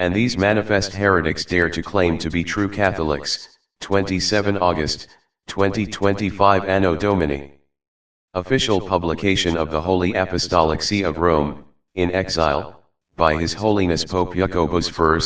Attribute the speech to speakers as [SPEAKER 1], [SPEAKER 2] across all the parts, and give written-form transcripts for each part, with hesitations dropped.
[SPEAKER 1] and these manifest heretics dare to claim to be true Catholics. 27 August, 2025 Anno Domini. Official publication of the Holy Apostolic See of Rome, in exile, by His Holiness Pope Jacobus I,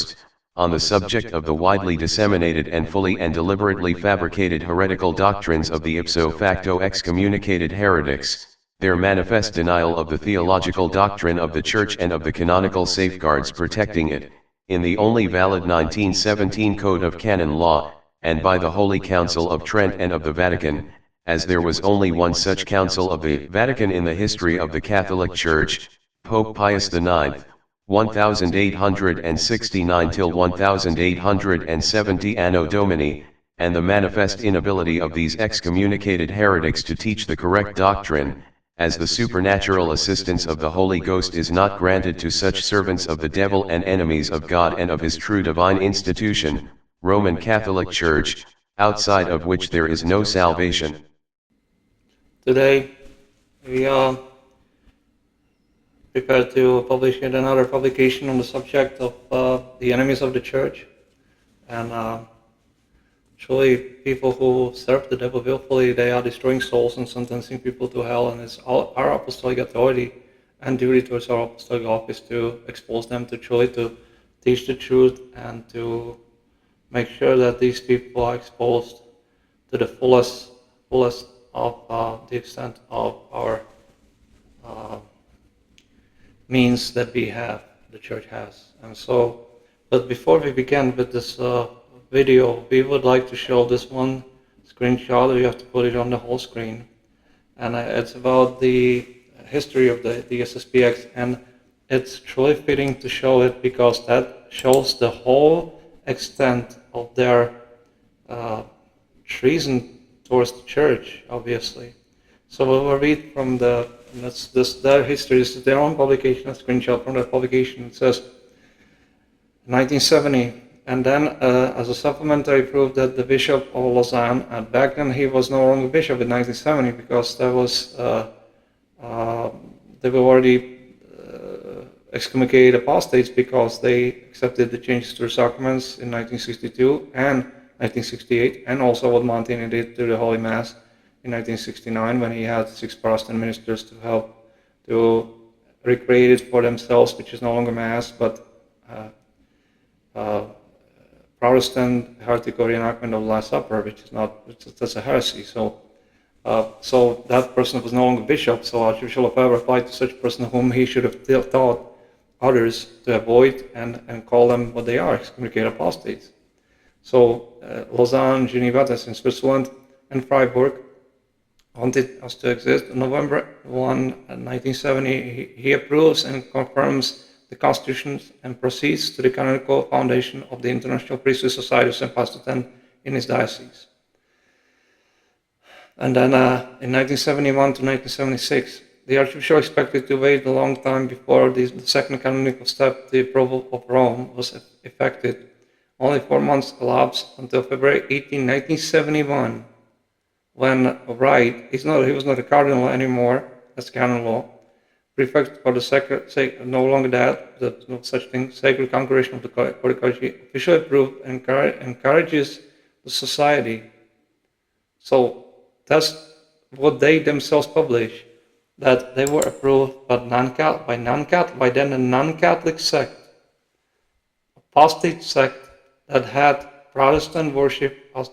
[SPEAKER 1] on the subject of the widely disseminated and fully and deliberately fabricated heretical doctrines of the ipso facto excommunicated heretics, their manifest denial of the theological doctrine of the Church and of the canonical safeguards protecting it, in the only valid 1917 Code of Canon Law, and by the Holy Council of Trent and of the Vatican, as there was only one such council of the Vatican in the history of the Catholic Church, Pope Pius IX, 1869 till 1870 Anno Domini, and the manifest inability of these excommunicated heretics to teach the correct doctrine, as the supernatural assistance of the Holy Ghost is not granted to such servants of the devil and enemies of God and of His true divine institution, Roman Catholic Church, outside of which there is no salvation.
[SPEAKER 2] Today, we are prepared to publish yet another publication on the subject of the enemies of the Church. And truly, people who serve the devil willfully, they are destroying souls and sentencing people to hell. And it's our apostolic authority and duty towards our apostolic office to expose them, to truly to teach the truth, and to make sure that these people are exposed to the fullest of the extent of our means that we have, the Church has. And so, but before we begin with this video, we would like to show this one screenshot. You have to put it on the whole screen. And it's about the history of the SSPX, and it's truly fitting to show it because that shows the whole extent of their treason towards the Church, obviously. So we'll read from their history. This is their own publication, a screenshot from their publication. It says, 1970, and then as a supplementary proof that the Bishop of Lausanne, and back then he was no longer bishop in 1970 because there was they were already excommunicated apostates because they accepted the changes to the sacraments in 1962 and 1968, and also what Montaigne did to the Holy Mass in 1969 when he had 6 Protestant ministers to help to recreate it for themselves, which is no longer Mass, but Protestant heretical reenactment of the Last Supper, which is not, that's a heresy. So that person was no longer bishop, so Archbishop Lefebvre applied to such a person whom he should have taught others to avoid and call them what they are, excommunicated apostates. So Lausanne, Geneva, that's in Switzerland, and Freiburg wanted us to exist. On November 1, 1970, he approves and confirms the constitutions and proceeds to the canonical foundation of the International Priesthood Society of St. Pius X in his diocese. And then in 1971 to 1976, the Archbishop expected to wait a long time before the second canonical step, the approval of Rome, was effected. Only 4 months elapsed until February 18, 1971, when Wright, he was not a cardinal anymore, that's canon law, prefect for the no longer that, there's no such thing, Sacred Congregation of the Codicaci, officially approved and encourages the society. So that's what they themselves publish, that they were approved by then a non-Catholic sect, apostate sect that had Protestant worship as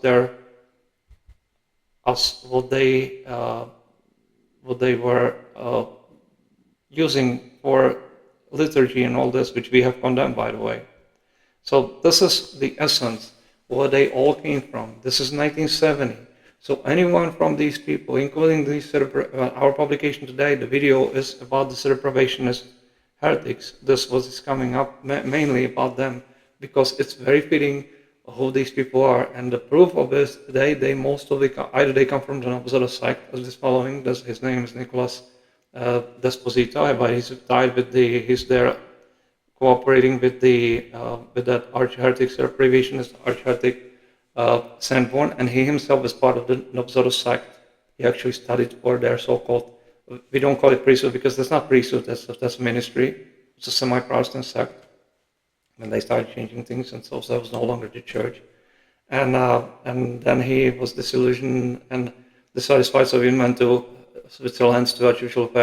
[SPEAKER 2] what they were using for liturgy and all this, which we have condemned, by the way. So this is the essence where they all came from. This is 1970. So anyone from these people, including these our publication today, the video is about the Cerebravationist heretics. This was coming up mainly about them because it's very fitting who these people are. And the proof of this today, they mostly either they come from the opposite sect as this following. His name is Nicholas Desposito, but he's tied with he's there cooperating with with that arch-heretic, Cerebravationist arch-heretic Sanborn, and he himself is part of the Nobzoro sect. He actually studied for their so-called, we don't call it priesthood because that's not priesthood, that's ministry. It's a semi-Protestant sect. when they started changing things, and so that was no longer the church. And then he was disillusioned and dissatisfied, so he went to Switzerland to Archbishop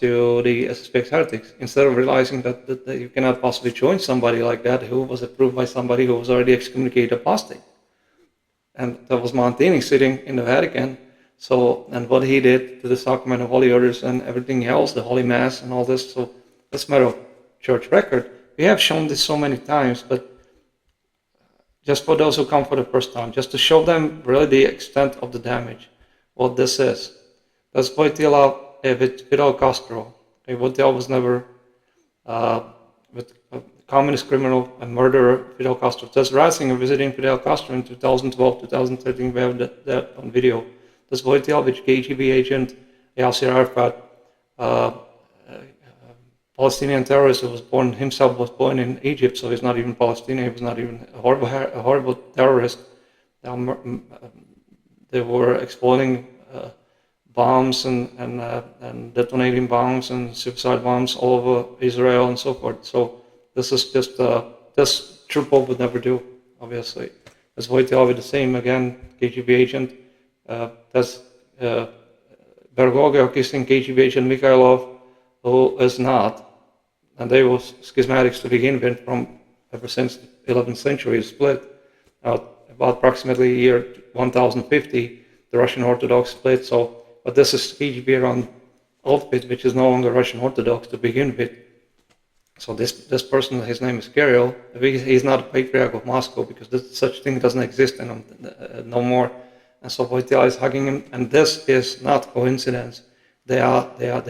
[SPEAKER 2] to the SSPX heretics, instead of realizing that you cannot possibly join somebody like that who was approved by somebody who was already excommunicated apostate. And that was Montini sitting in the Vatican. So, and what he did to the sacrament of holy orders and everything else, the Holy Mass and all this, so that's a matter of church record. We have shown this so many times, but just for those who come for the first time, just to show them really the extent of the damage, what this is. That's Wojtyla with Fidel Castro. Wojtyla was never with a communist criminal and murderer, Fidel Castro. That's Ratzinger visiting Fidel Castro in 2012, 2013. We have that on video. That's Wojtyla with KGB agent Yasser Arafat, Palestinian terrorist who was born himself was born in Egypt, so he's not even Palestinian. He was not even a horrible terrorist. They were exploding bombs and detonating bombs and suicide bombs all over Israel and so forth. So this is just this true Pope would never do, obviously. As Wojtyla with the same again KGB agent. That's Bergoglio kissing KGB agent Mikhailov, who is not, and they were schismatics to begin with from ever since the 11th century split. About approximately year 1050, the Russian Orthodox split. So, but this is KGB around outfit, which is no longer Russian Orthodox to begin with. So this person, his name is Kirill. He's not a patriarch of Moscow because such thing doesn't exist no more. And so Wojtyla is hugging him, and this is not coincidence. They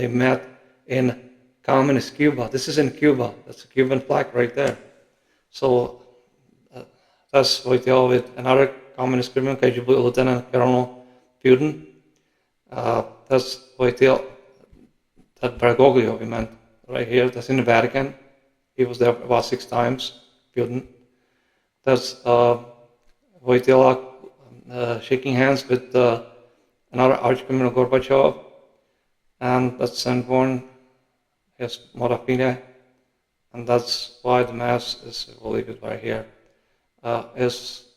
[SPEAKER 2] met in communist Cuba. This is in Cuba. That's a Cuban flag right there. So that's Wojtyla with another communist criminal, KGB Lieutenant Colonel Putin. That's Wojtyla, that Bergoglio we meant right here. That's in the Vatican. He was there about 6 times, Putin. That's Wojtyla shaking hands with another archcriminal Gorbachev. And that's Sanborn, his Morafine, and that's why the Mass is, we'll leave it right here, is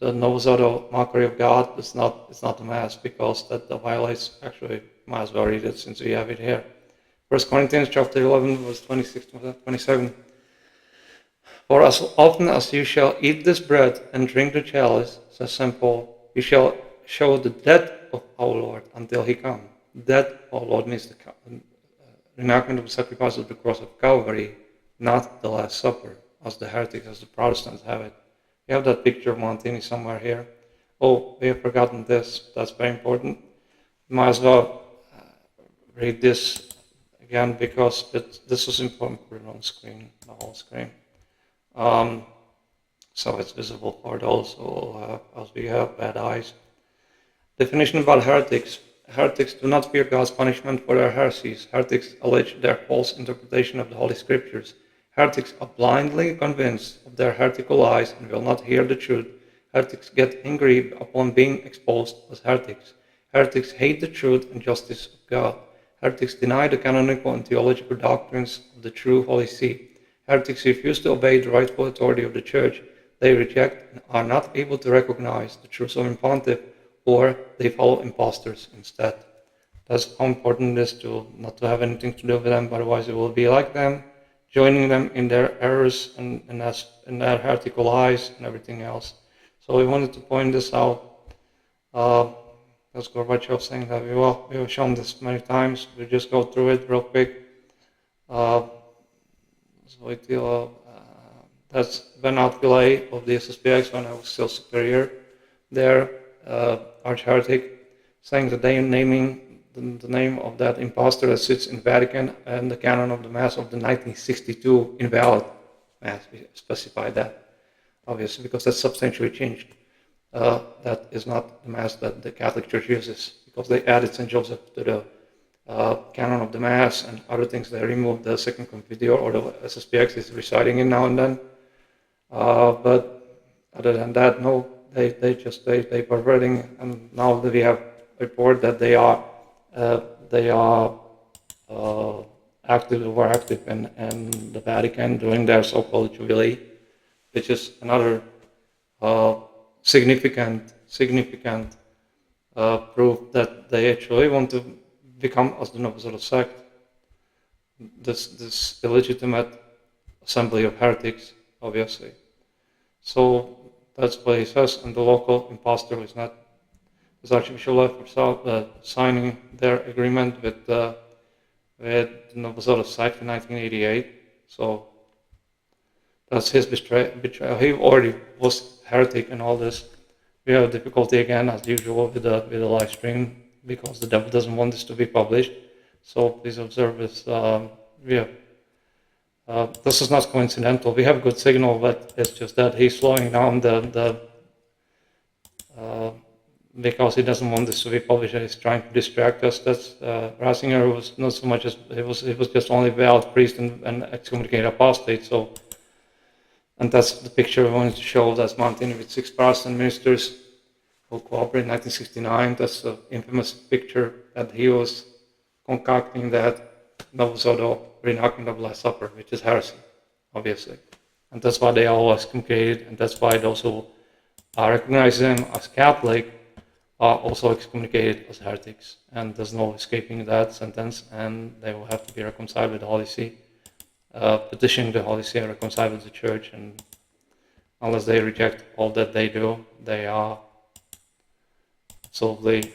[SPEAKER 2] the Novozado mockery of God. It's not the Mass, because that violates, actually, might as well read it since we have it here. 1 Corinthians chapter 11, verse 26 to 27. For as often as you shall eat this bread and drink the chalice, says St. Paul, you shall show the death of our Lord until he come. Death of our Lord means the reenactment of the sacrifice of the cross of Calvary, not the Last Supper, as the heretics, as the Protestants have it. We have that picture of Montini somewhere here. Oh, we have forgotten this. That's very important. Might as well read this again, because this is important. Put it on screen, the whole screen. So it's visible for those who, as we have bad eyes. Definition about heretics. Heretics do not fear God's punishment for their heresies. Heretics allege their false interpretation of the Holy Scriptures. Heretics are blindly convinced of their heretical lies and will not hear the truth. Heretics get angry upon being exposed as heretics. Heretics hate the truth and justice of God. Heretics deny the canonical and theological doctrines of the true Holy See. Heretics refuse to obey the rightful authority of the Church. They reject and are not able to recognize the true sovereign pontiff, or they follow impostors instead. That's how important it is to not to have anything to do with them, otherwise it will be like them, joining them in their errors and in their heretical lies and everything else. So we wanted to point this out. That's Gorbachev saying that we have shown this many times. We just go through it real quick. That's Bernard Pillay of the SSPX when I was still superior there, arch-heretic, saying that they are naming the name of that impostor that sits in Vatican and the canon of the Mass of the 1962 invalid Mass. We specify that, obviously, because that's substantially changed. That is not the Mass that the Catholic Church uses, because they added St. Joseph to the canon of the Mass and other things. They removed the second Confidio, or the SSPX is reciting it now and then. But other than that, no, they perverting, and now that we have report that they are were active in the Vatican during their so-called Jubilee, which is another significant proof that they actually want to become as the Novus Ordo sect, this illegitimate assembly of heretics, obviously. So that's what he says, and the local impostor is not, is Archbishop Lefebvre signing their agreement with the Novus Ordo sect in 1988. So that's his betrayal. He already was heretic and all this. We have difficulty again, as usual, with the live stream, because the devil doesn't want this to be published. So please observe this. This is not coincidental. We have good signal, but it's just that he's slowing down because he doesn't want this to be published, and he's trying to distract us. That's Ratzinger was not so much as he was just only valid priest and excommunicated apostate. So, and that's the picture I wanted to show. That's mounted with 6 Protestant ministers who cooperated in 1969. That's the infamous picture that he was concocting that Novus Ordo reenacting the Last Supper, which is heresy, obviously. And that's why they are all excommunicated, and that's why those who recognize them as Catholic are also excommunicated as heretics. And there's no escaping that sentence, and they will have to be reconciled with the Holy See, petitioning the Holy See and reconciled with the Church. And unless they reject all that they do, they are absolutely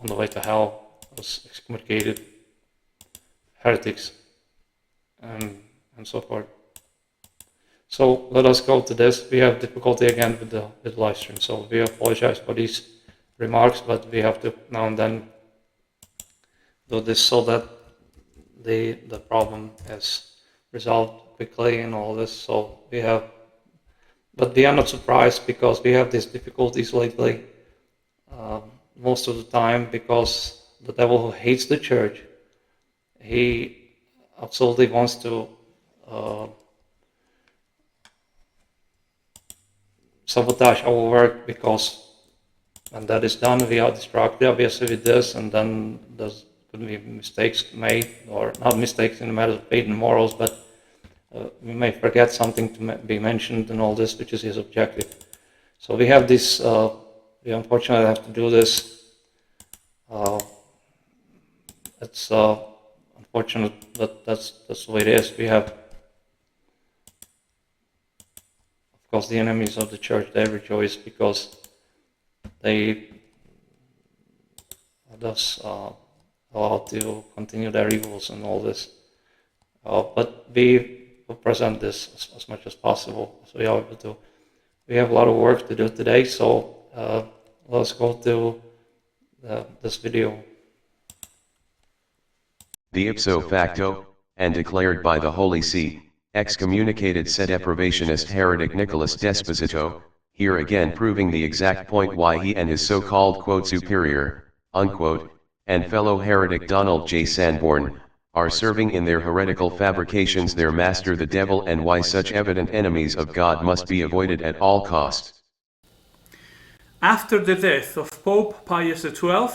[SPEAKER 2] on the way to hell as excommunicated heretics, and so forth. So let us go to this. We have difficulty again with the live stream, so we apologize for these remarks, but we have to now and then do this so that the problem is resolved quickly and all this. So we have, but we are not surprised, because we have these difficulties lately most of the time, because the devil, who hates the Church, he absolutely wants to sabotage our work, because when that is done, we are distracted, obviously, with this, and then there's could be mistakes made, or not mistakes in the matter of faith and morals, but we may forget something to be mentioned and all this, which is his objective. So we have this, we unfortunately have to do this. It's unfortunate, but that's the way it is. We have, of course, the enemies of the Church. They rejoice because they are thus allowed to continue their evils and all this. But we will present this as much as possible, so we are able to. We have a lot of work to do today, so let's go to this video.
[SPEAKER 1] The IPSO FACTO, and declared by the Holy See, excommunicated said deprivationist heretic Nicholas Desposito, here again proving the exact point why he and his so-called quote superior, unquote, and fellow heretic Donald J. Sanborn, are serving in their heretical fabrications their master the devil, and why such evident enemies of God must be avoided at all costs.
[SPEAKER 3] After the death of Pope Pius XII,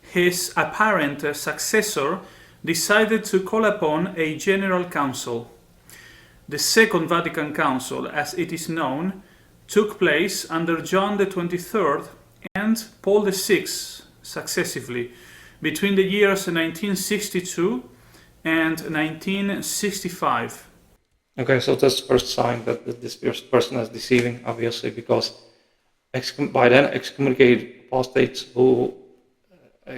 [SPEAKER 3] his apparent successor decided to call upon a general council. The Second Vatican Council, as it is known, took place under John XXIII and Paul VI successively between the years 1962 and 1965.
[SPEAKER 2] Okay, so that's the first sign that this person is deceiving, obviously, because by then excommunicated apostates who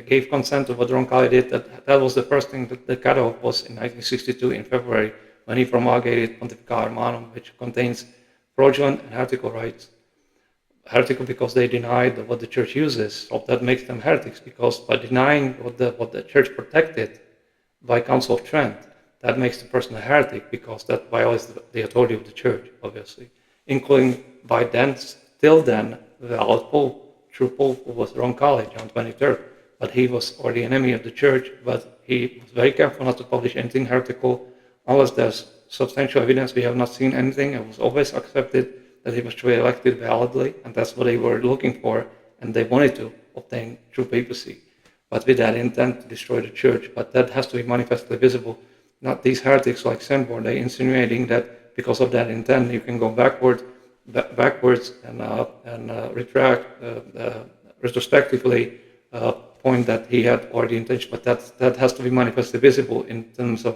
[SPEAKER 2] gave consent to what Ron Kelly did, that was the first thing that the cutoff was in 1962 in February, when he promulgated Pontificatum Romanum, which contains fraudulent and heretical rites. Heretical because they denied what the Church uses, so that makes them heretics, because by denying what the Church protected by Council of Trent, that makes the person a heretic, because that violates the authority of the Church, obviously, including by then, still then, valid Pope, true Pope, who was Ron Kelly, John 23rd, but he was already an enemy of the Church, but he was very careful not to publish anything heretical, unless there's substantial evidence. We have not seen anything. It was always accepted that he was truly elected validly, and that's what they were looking for, and they wanted to obtain true papacy, but with that intent to destroy the Church. But that has to be manifestly visible. not these heretics like Sanborn, they insinuating that because of that intent you can go backwards and retract retrospectively point that he had already intention, but that has to be manifestly visible in terms of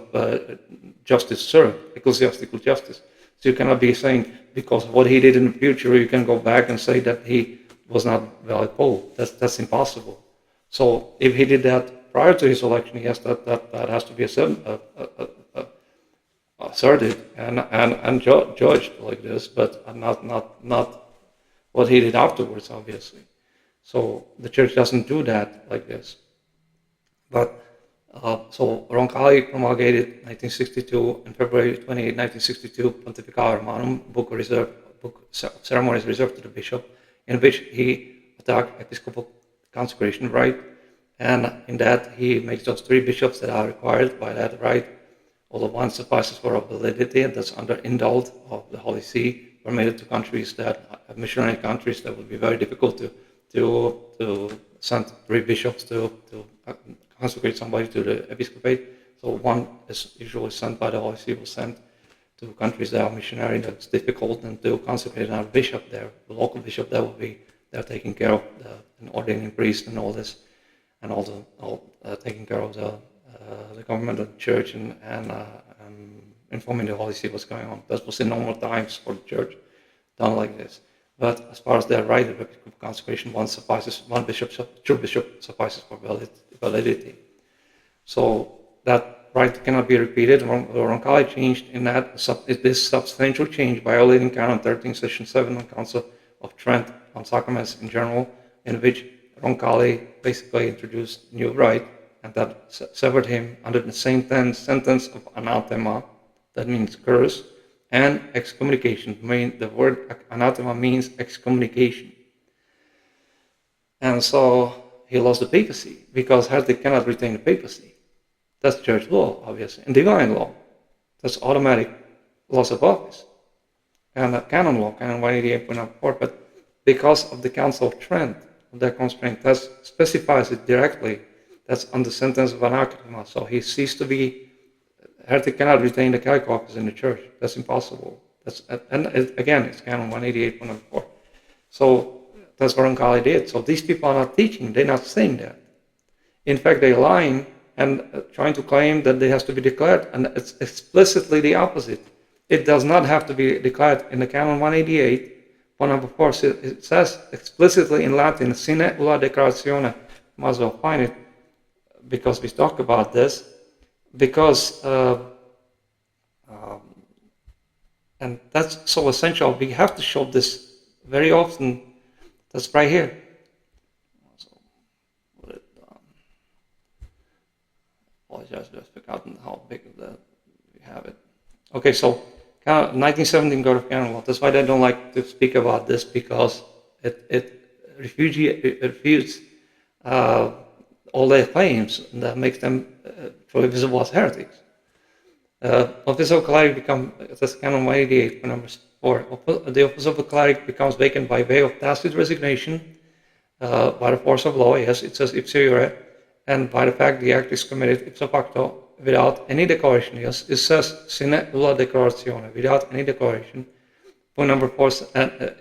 [SPEAKER 2] justice served, ecclesiastical justice. So you cannot be saying because of what he did in the future you can go back and say that he was not valid pope. That's impossible. So if he did that prior to his election, yes, that has to be asserted and judged like this, but not what he did afterwards, obviously. So the church doesn't do that like this. But so Roncalli promulgated 1962, in February 28, 1962, Pontificale Romanum, book ceremonies reserved to the bishop, in which he attacked episcopal consecration right, and in that he makes those 3 bishops that are required by that right, although one suffices for a validity, and that's under indult of the Holy See, permitted to countries that missionary countries that would be very difficult to send 3 bishops to consecrate somebody to the episcopate. So one is usually sent by the Holy See, was sent to countries that are missionary, that's difficult, and to consecrate another bishop there, the local bishop that will be there taking care of an ordaining priest and all this, and also taking care of the government of the church and informing the Holy See what's going on. That was in normal times for the church, done like this. But as far as their right of episcopal consecration, one bishop, true bishop suffices for validity. So that right cannot be repeated. Roncalli changed in that this substantial change, violating Canon 13, Session 7 on Council of Trent on sacraments in general, in which Roncalli basically introduced new right, and that severed him under the same sentence of anathema, that means curse, and excommunication. The word anathema means excommunication. And so he lost the papacy, because heretic cannot retain the papacy. That's church law, obviously. And divine law, that's automatic loss of office. And canon law, Canon 188.4, but because of the Council of Trent, that constraint, that specifies it directly, that's on the sentence of anathema. So he ceased to be, heretic cannot retain the clerical office in the church. That's impossible. Again, it's Canon 188.4. So that's what Roncalli did. So these people are not teaching, they're not saying that. In fact, they're lying and trying to claim that it has to be declared, and it's explicitly the opposite. It does not have to be declared. In the Canon 188, point number 4, it says explicitly in Latin, sine ulla declaratione. Might as well find it, because we talk about this, because and that's so essential. We have to show this very often. That's right here. So, apologize, I've just forgotten how big of that we have it. Okay, so 1917 Code of Canon Law. That's why they don't like to speak about this, because it refutes all their claims, and that makes them fully visible as heretics. Office of cleric becomes, that's Canon 188, number 4. The office of a cleric becomes vacant by way of tacit resignation, by the force of law, yes, it says ipso iure, and by the fact the act is committed ipso facto, without any declaration, yes, it says sine ulla declaratione, without any declaration. Point number 4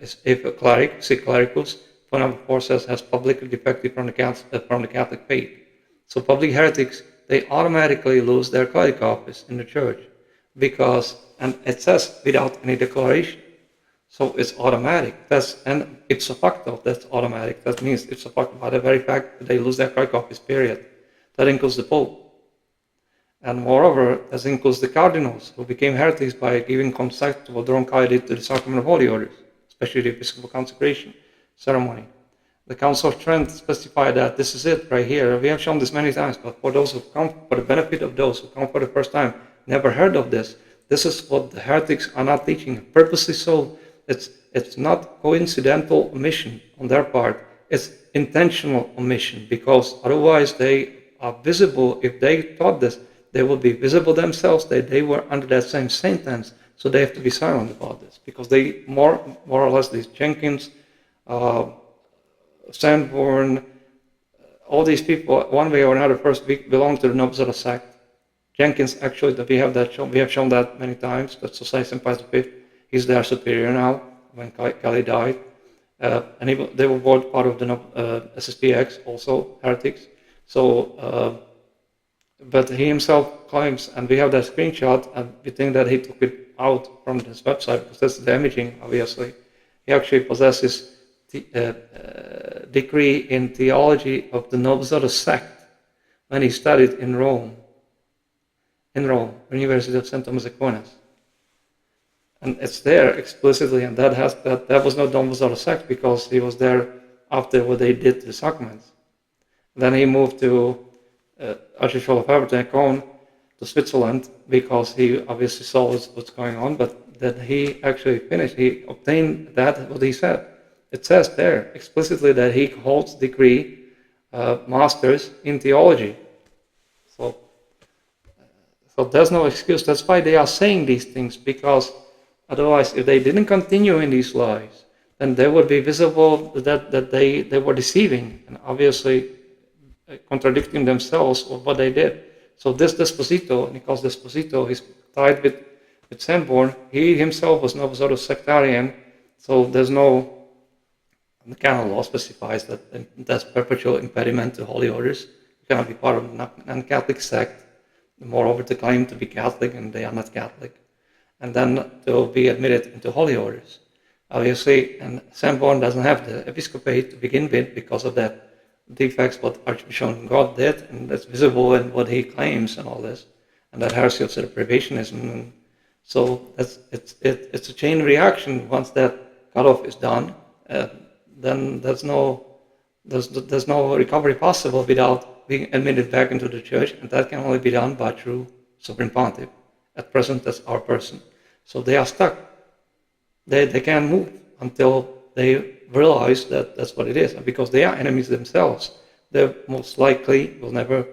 [SPEAKER 2] is if a cleric, sic clericus, point number 4 says has publicly defected from the Catholic faith. So public heretics, they automatically lose their clerical office in the church, because, and it says without any declaration. So it's automatic. And ipso facto, that's automatic. That means ipso facto by the very fact that they lose their clerical office, period. That includes the Pope. And moreover, that includes the cardinals, who became heretics by giving consent to what Roncalli did to the sacrament of holy orders, especially the episcopal consecration ceremony. The Council of Trent specified that this is it right here. We have shown this many times, but for those who come, for the benefit of those who come for the first time, never heard of this, this is what the heretics are not teaching, purposely so. It's not coincidental omission on their part, it's intentional omission, because otherwise they are visible. If they taught this, they would be visible themselves, they were under that same sentence, so they have to be silent about this, because they, more or less, these Jenkins, Sanborn, all these people, one way or another, first belong to the Novus Ordo sect, Jenkins, actually, that we have shown that many times, that Society St. Pius V, he's their superior now, when Kelly died. And they were both part of the SSPX, also heretics. So, but he himself claims, and we have that screenshot, and we think that he took it out from his website, because that's the imaging, obviously. He actually possesses degree in theology of the Novus Ordo sect when he studied in Rome, University of St. Thomas Aquinas. And it's there explicitly, and that was not Novus Ordo sect, because he was there after what they did to the sacraments. Then he moved to Archbishop of Aberdeen to Switzerland, because he obviously saw what's going on, but then he actually finished, he obtained that, what he said. It says there explicitly that he holds degree masters in theology. So there's no excuse. That's why they are saying these things, because otherwise, if they didn't continue in these lies, then they would be visible that they were deceiving and obviously contradicting themselves of what they did. So this Desposito, Nicolas Desposito, he's tied with Sanborn. He himself was not sort of sectarian, so there's no, the canon law specifies that that's perpetual impediment to holy orders. You cannot be part of a non-Catholic sect, moreover to claim to be Catholic and they are not Catholic, and then to be admitted into holy orders. Obviously, and Sanborn doesn't have the episcopate to begin with because of that defects what Archbishop God did, and that's visible in what he claims and all this, and that heresy of privationism. And so it's a chain reaction. Once that cutoff is done, then there's no recovery possible without being admitted back into the church, and that can only be done by true Sovereign Pontiff. At present, that's our person. So they are stuck. They can't move until they realize that that's what it is. And because they are enemies themselves, they most likely will never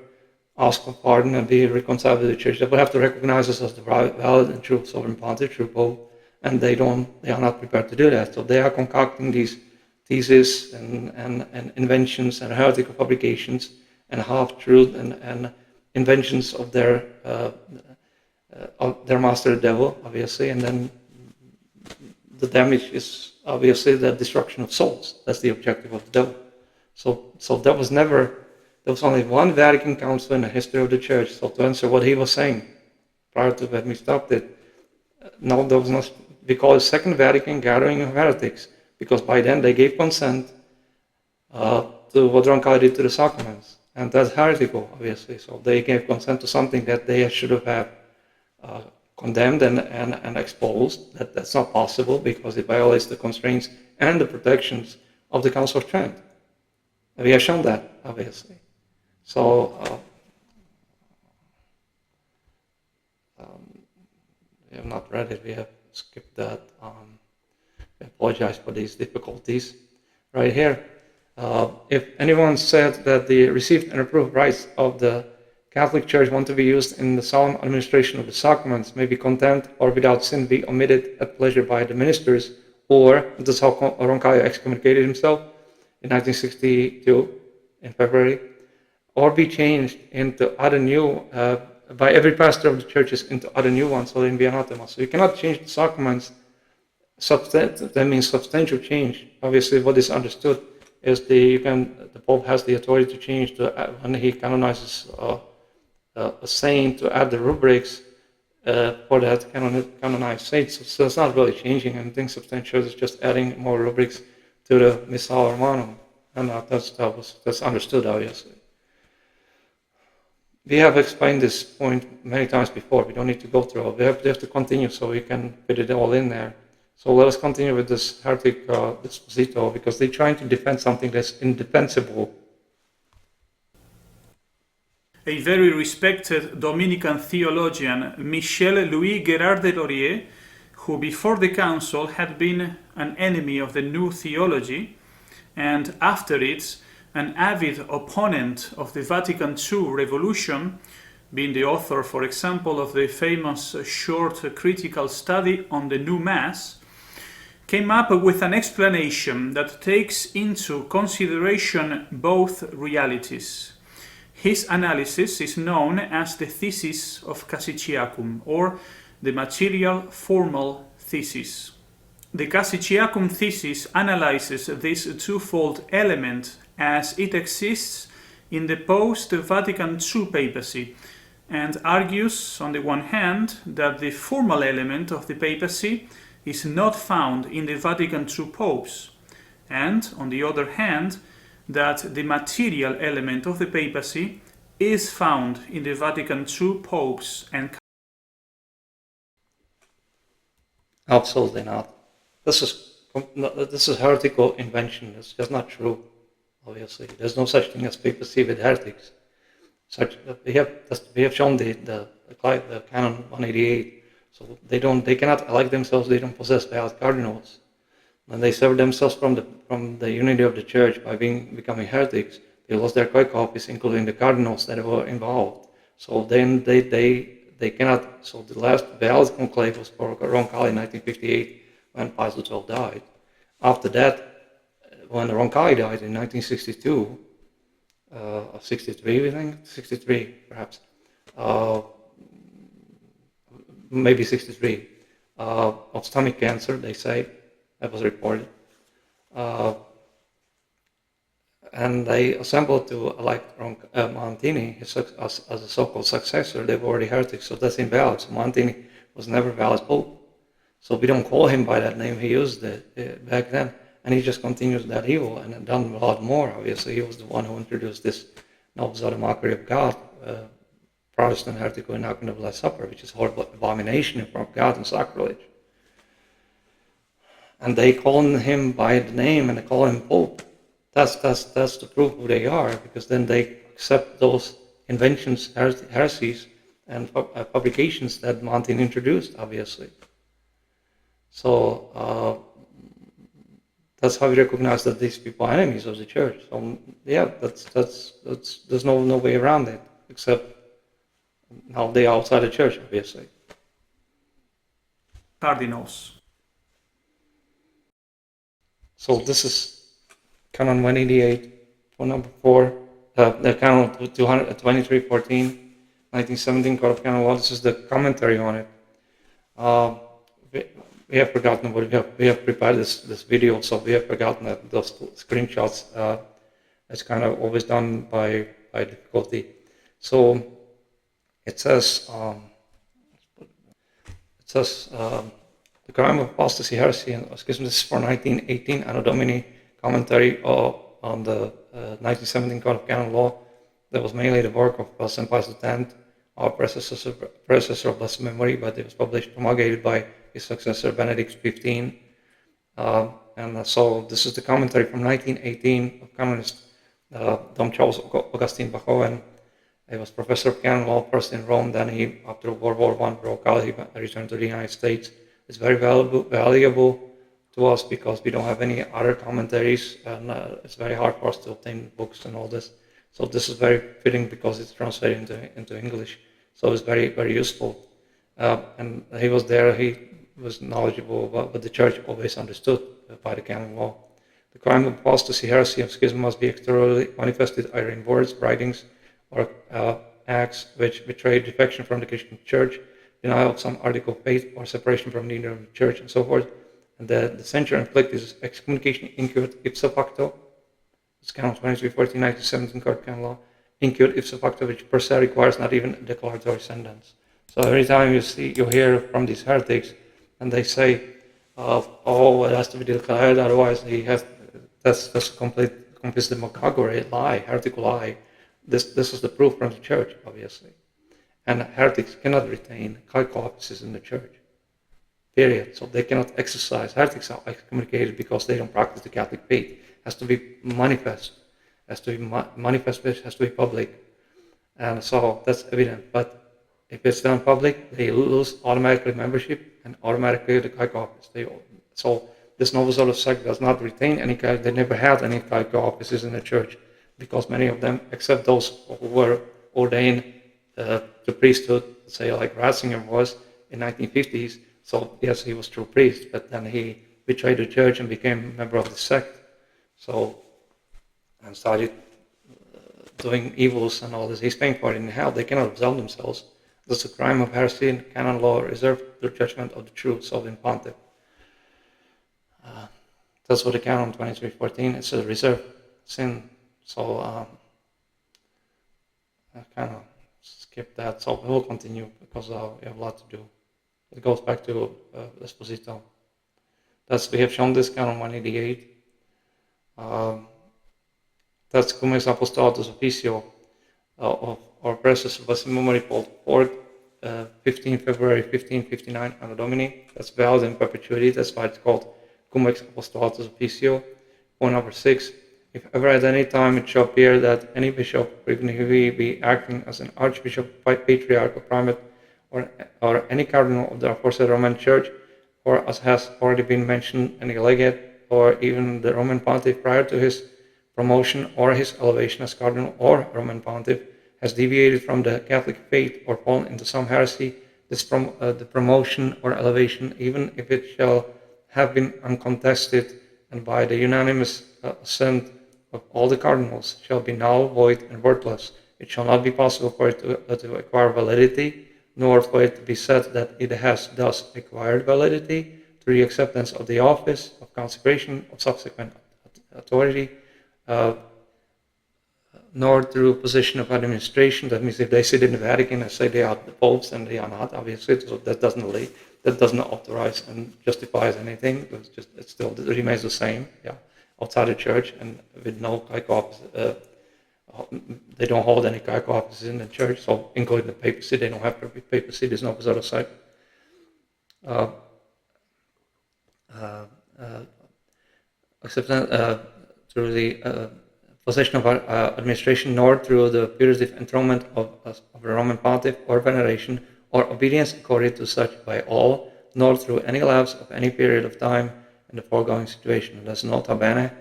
[SPEAKER 2] ask for pardon and be reconciled with the church. They will have to recognize us as the valid and true Sovereign Pontiff, true Pope, and they are not prepared to do that. So they are concocting these theses and inventions and heretical fabrications and half-truth and inventions of their master, the devil, obviously, and then the damage is obviously the destruction of souls. That's the objective of the devil. So there was only one Vatican Council in the history of the Church. So to answer what he was saying prior to when we stopped it, no, there was no, we call it Second Vatican Gathering of Heretics, because by then they gave consent to what Roncalli did to the sacraments, and that's heretical, obviously. So they gave consent to something that they should have condemned and exposed. That's not possible because it violates the constraints and the protections of the Council of Trent. We have shown that, obviously. So we have not read it. We have skipped that. We apologize for these difficulties. Right here, if anyone said that the received and approved rights of the Catholic Church want to be used in the solemn administration of the sacraments, may be contempt or without sin be omitted at pleasure by the ministers, or, this is how Roncalli excommunicated himself in 1962, in February, or be changed into other new, by every pastor of the churches into other new ones, so in be anathema. So you cannot change the sacraments. That means substantial change. Obviously, what is understood is the Pope has the authority to change when he canonizes a saint, to add the rubrics for that canonized saint. So it's not really changing anything substantial. It's just adding more rubrics to the Missal Romanum, and that's understood, obviously. We have explained this point many times before. We don't need to go through it. We have to continue so we can fit it all in there. So let us continue with this heretic Desposito, because they're trying to defend something that's indefensible.
[SPEAKER 3] A very respected Dominican theologian, Michel Louis Gerard de Laurier, who before the council had been an enemy of the new theology, and after it an avid opponent of the Vatican II revolution, being the author, for example, of the famous short critical study on the New Mass, came up with an explanation that takes into consideration both realities. His analysis is known as the thesis of Cassiciacum, or the material formal thesis. The Cassiciacum thesis analyzes this twofold element as it exists in the post-Vatican II papacy, and argues, on the one hand, that the formal element of the papacy is not found in the Vatican II popes, and, on the other hand, that the material element of the papacy is found in the Vatican II popes and...
[SPEAKER 2] Absolutely not. This is heretical invention. It's just not true. Obviously, there's no such thing as papacy with heretics. We have shown the Canon 188. So they cannot elect themselves. They don't possess valid cardinals. When they sever themselves from the unity of the church by becoming heretics, they lost their coic office, including the cardinals that were involved. So then they cannot. So the last valid conclave was for Roncalli in 1958 when Pius XII died. After that, when Roncalli died in 1962, or 63, I think, 63 perhaps, maybe 63, of stomach cancer, they say, that was reported. And they assembled to elect Montini as a so-called successor. They were already heretics, so that's invalid. So Montini was never valid pope. So we don't call him by that name he used it back then. And he just continues that evil and done a lot more. Obviously, he was the one who introduced this Novus Ordo Mockery of God, Protestant heretical enactment of the Last Supper, which is horrible abomination from God and sacrilege. And they call him by the name and they call him Pope. That's to prove who they are, because then they accept those inventions, heresies, and publications that Montini introduced, obviously. So that's how we recognize that these people are enemies of the church. So yeah, there's no way around it, except now they are outside the church, obviously.
[SPEAKER 3] Cardinals.
[SPEAKER 2] So this is Canon 188 for number 4, the Canon 2314, 1917 Code of Canon Law. This is the commentary on it. We have forgotten what we have prepared this video, so we have forgotten that those screenshots. It's kind of always done by difficulty. So it says the crime of apostasy, heresy, and schism. This is for 1918 Anno Domini commentary on the 1917 Code of Canon Law. That was mainly the work of St. Pius X, our predecessor of blessed memory, but it was promulgated by his successor Benedict XV. And so this is the commentary from 1918 of canonist Dom Charles Augustine Bachoven. He was professor of canon law first in Rome, then he, after World War I broke out, he returned to the United States. It's very valuable to us because we don't have any other commentaries, and it's very hard for us to obtain books and all this. So this is very fitting because it's translated into English. So it's very, very useful. And he was there, he was knowledgeable about what the church always understood by the canon law. The crime of apostasy, heresy, and schism must be externally manifested either in words, writings, or acts which betray defection from the Christian church, denial of some article of faith, or separation from the unity of the church, and so forth. And the censure inflicted is excommunication incurred ipso facto. It's Canon 2314, 1917 Code of Canon Law. Incurred ipso facto, which per se requires not even a declaratory sentence. So every time you hear from these heretics, and they say, "Oh, it has to be declared, otherwise that's complete demagoguery, lie, heretical lie." This is the proof from the church, obviously. And heretics cannot retain clerical offices in the church. Period. So they cannot exercise. Heretics are excommunicated because they don't practice the Catholic faith. It has to be manifest. Has to be manifest, which has to be public. And so that's evident. But if it's done public, they lose automatically membership and automatically the clerical office. So this Novus Ordo sect does not retain any clerical. They never had any clerical offices in the church because many of them, except those who were ordained to priesthood, say like Ratzinger was in 1950s. So yes, he was true priest, but then he betrayed the church and became a member of the sect. So and started doing evils and all this. He's paying for it in hell. They cannot absolve themselves. That's a crime of heresy in canon law reserved the judgment of the true sovereign pontiff. That's what the canon 2314, it's a reserved sin. So I kind of skip that. So we'll continue because we have a lot to do. It goes back to Esposito. We have shown this canon 188. That's Cum ex Apostolatus officio of our Presses was memory called 15 February 1559 Anno Domini. That's valid in perpetuity. That's why it's called Cum ex Apostolatus officio. Point number 6. If ever at any time it shall appear that any bishop, even if he be acting as an archbishop, patriarch, or primate, or any cardinal of the aforesaid Roman Church, or as has already been mentioned, any legate, or even the Roman pontiff prior to his promotion or his elevation as cardinal or Roman pontiff, has deviated from the Catholic faith or fallen into some heresy, this from the promotion or elevation, even if it shall have been uncontested and by the unanimous assent of all the cardinals, shall be null, void, and worthless. It shall not be possible for it to acquire validity, nor for it to be said that it has thus acquired validity through the acceptance of the office of consecration of subsequent authority, nor through position of administration. That means if they sit in the Vatican and say they are the popes, and they are not, obviously, so that doesn't authorize and justifies anything. It still remains the same, outside the church and with no office. They don't hold any offices in the church, so including the papacy, they don't have to be papacy. There's no other side. Acceptance through the possession of administration, nor through the putative enthronement of a Roman pontiff or veneration or obedience accorded to such by all, nor through any lapse of any period of time in the foregoing situation. Thus, nota bene,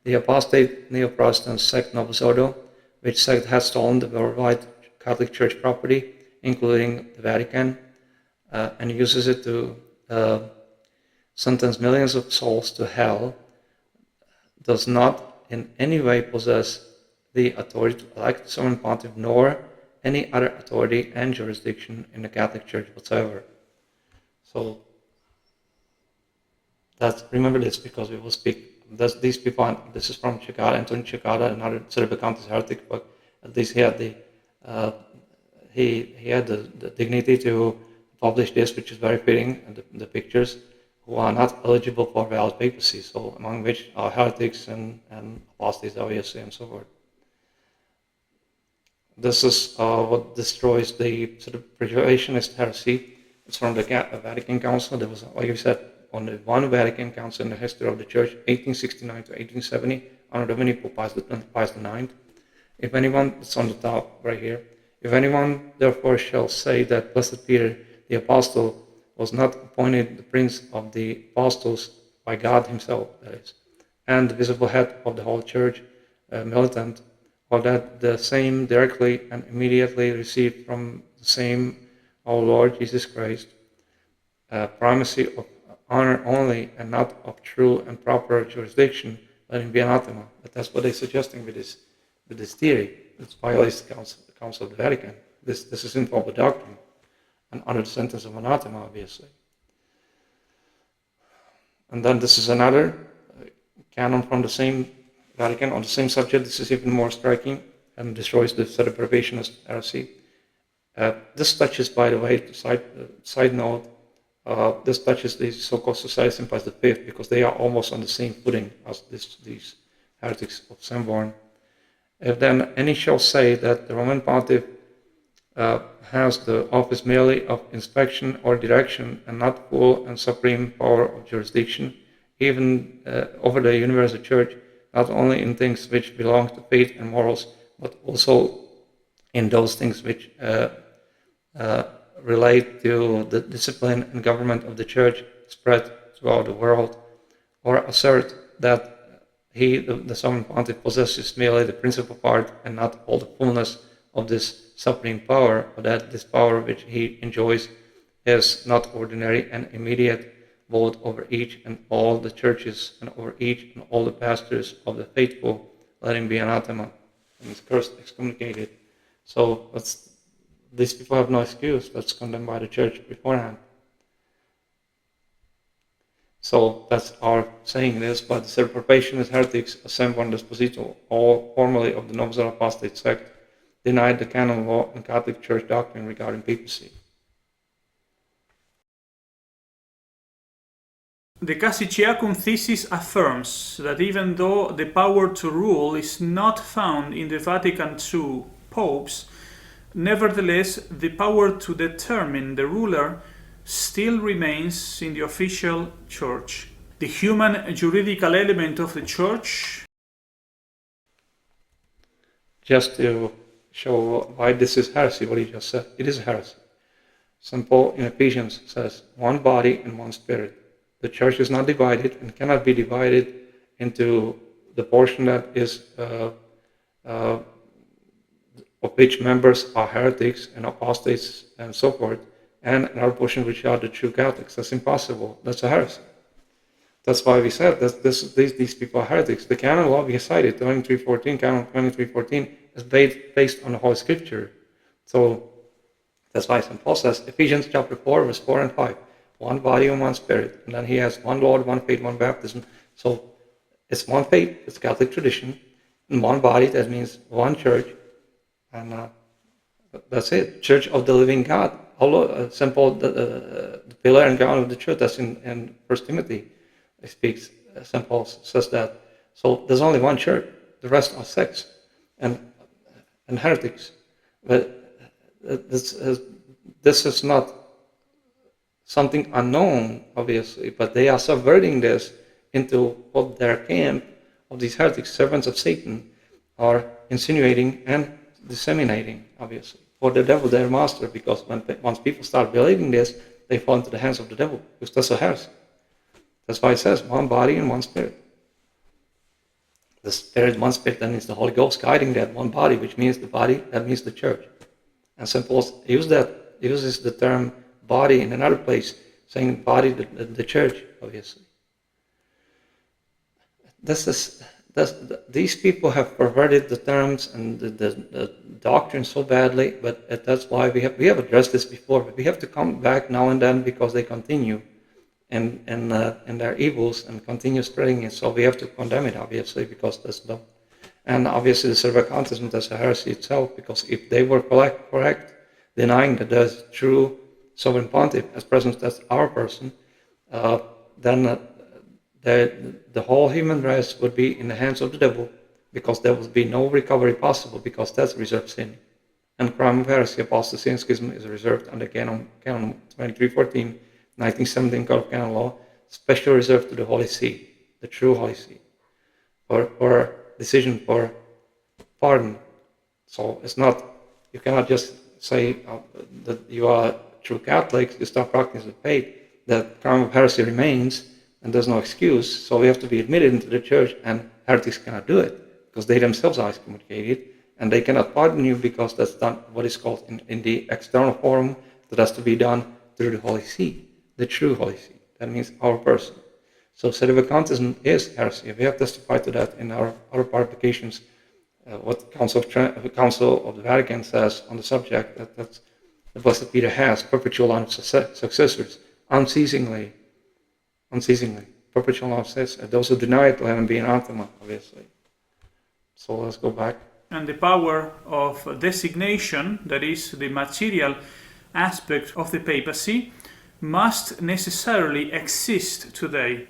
[SPEAKER 2] the apostate Neo-Protestant sect Novus Ordo, which sect has stolen the worldwide Catholic Church property, including the Vatican, and uses it to sentence millions of souls to hell, does not in any way possess the authority to elect sovereign pontiff, nor any other authority and jurisdiction in the Catholic Church whatsoever. So remember this, because we will speak. These people, this is from Cicada, Antonio Cicada, another Celebricantis heretic, but at least he had the dignity to publish this, which is very fitting, and the pictures, who are not eligible for valid papacy, so among which are heretics and apostates, obviously, and so forth. This is what destroys the sort of preservationist heresy. It's from the Vatican Council. There was, like you said, only one Vatican Council in the history of the Church, 1869 to 1870, Anno Domini Pius IX. If anyone, it's on the top right here, if anyone therefore shall say that Blessed Peter the Apostle was not appointed the Prince of the Apostles by God himself, that is, and the visible head of the whole Church, militant, or that the same directly and immediately received from the same our Lord Jesus Christ, primacy of honor only and not of true and proper jurisdiction, let him be anathema. But that's what they're suggesting with this theory. It violates the Council of the Vatican. This is improper doctrine, and under the sentence of anathema, obviously. And then this is another canon from the same Vatican on the same subject. This is even more striking and destroys the sort of probationist heresy. This touches, by the way, side note, this touches the so-called Society of Pius V, because they are almost on the same footing as these heretics of Sanborn. If then any shall say that the Roman Pontiff has the office merely of inspection or direction and not full and supreme power of jurisdiction, even over the universal church, not only in things which belong to faith and morals, but also in those things which relate to the discipline and government of the church spread throughout the world, or assert that he, the sovereign pontiff, possesses merely the principal part and not all the fullness of this supreme power, or that this power which he enjoys is not ordinary and immediate, both over each and all the churches and over each and all the pastors of the faithful, let him be anathema. means cursed, excommunicated. So these people have no excuse. That's condemned by the church beforehand. So that's our saying this, but the Separation heretics, assembled disposito, all formerly of the Novus Apostate sect, denied the canon law and Catholic Church doctrine regarding papacy.
[SPEAKER 3] The Cassiciacum thesis affirms that even though the power to rule is not found in the Vatican II popes, nevertheless the power to determine the ruler still remains in the official church. The human juridical element of the church.
[SPEAKER 2] Just to show why this is heresy, what he just said, it is heresy. St. Paul in Ephesians says, one body and one spirit. The church is not divided and cannot be divided into the portion that is of which members are heretics and apostates and so forth, and another portion which are the true Catholics. That's impossible. That's a heresy. That's why we said that these people are heretics. The canon law we cited, 2314, canon 2314, is based on the Holy Scripture. So that's why St. Paul says, Ephesians chapter 4, verse 4 and 5, one body and one spirit. And then he has one Lord, one faith, one baptism. So it's one faith, it's Catholic tradition, and one body, that means one church. And that's it, Church of the Living God. Although St. Paul, the pillar and ground of the church, that's in 1 Timothy, it speaks, St. Paul says that. So there's only one church, the rest are sects and heretics. But this is not something unknown, obviously, but they are subverting this into what their camp of these heretics, servants of Satan, are insinuating and disseminating, obviously, for the devil, their master, because once people start believing this, they fall into the hands of the devil, because that's a heresy. That's why it says one body and one spirit. The spirit, one spirit, that means the Holy Ghost guiding that one body, which means the body, that means the church. And St. Paul uses the term body in another place, saying body, the church, obviously. These people have perverted the terms and the doctrine so badly, but that's why we have addressed this before, but we have to come back now and then because they continue in their evils and continue spreading it. So we have to condemn it, obviously, because that's dumb. And obviously the Servacantism, that's a heresy itself, because if they were correct, denying that there's true sovereign pontiff, as present as our person, then the whole human race would be in the hands of the devil, because there would be no recovery possible, because that's reserved sin. And crime of heresy, apostasy, and schism is reserved under Canon 2314, 1917 Code of Canon Law, specially reserved to the Holy See, the true Holy See, for decision for pardon. So it's not, you cannot just say that you are true Catholics, you stop practicing the faith, that crime of heresy remains, and there's no excuse. So we have to be admitted into the church, and heretics cannot do it, because they themselves are excommunicated, and they cannot pardon you because that's done what is called in the external forum, that has to be done through the Holy See, the true Holy See. That means our person. So sedevacantism is heresy. We have testified to that in our other publications. What the Council of the Vatican says on the subject, that's the Blessed Peter has perpetual line of successors, unceasingly, perpetual line of successors. Those who deny it will have be anathema, obviously. So let's go back.
[SPEAKER 3] And the power of designation, that is the material aspect of the papacy, must necessarily exist today,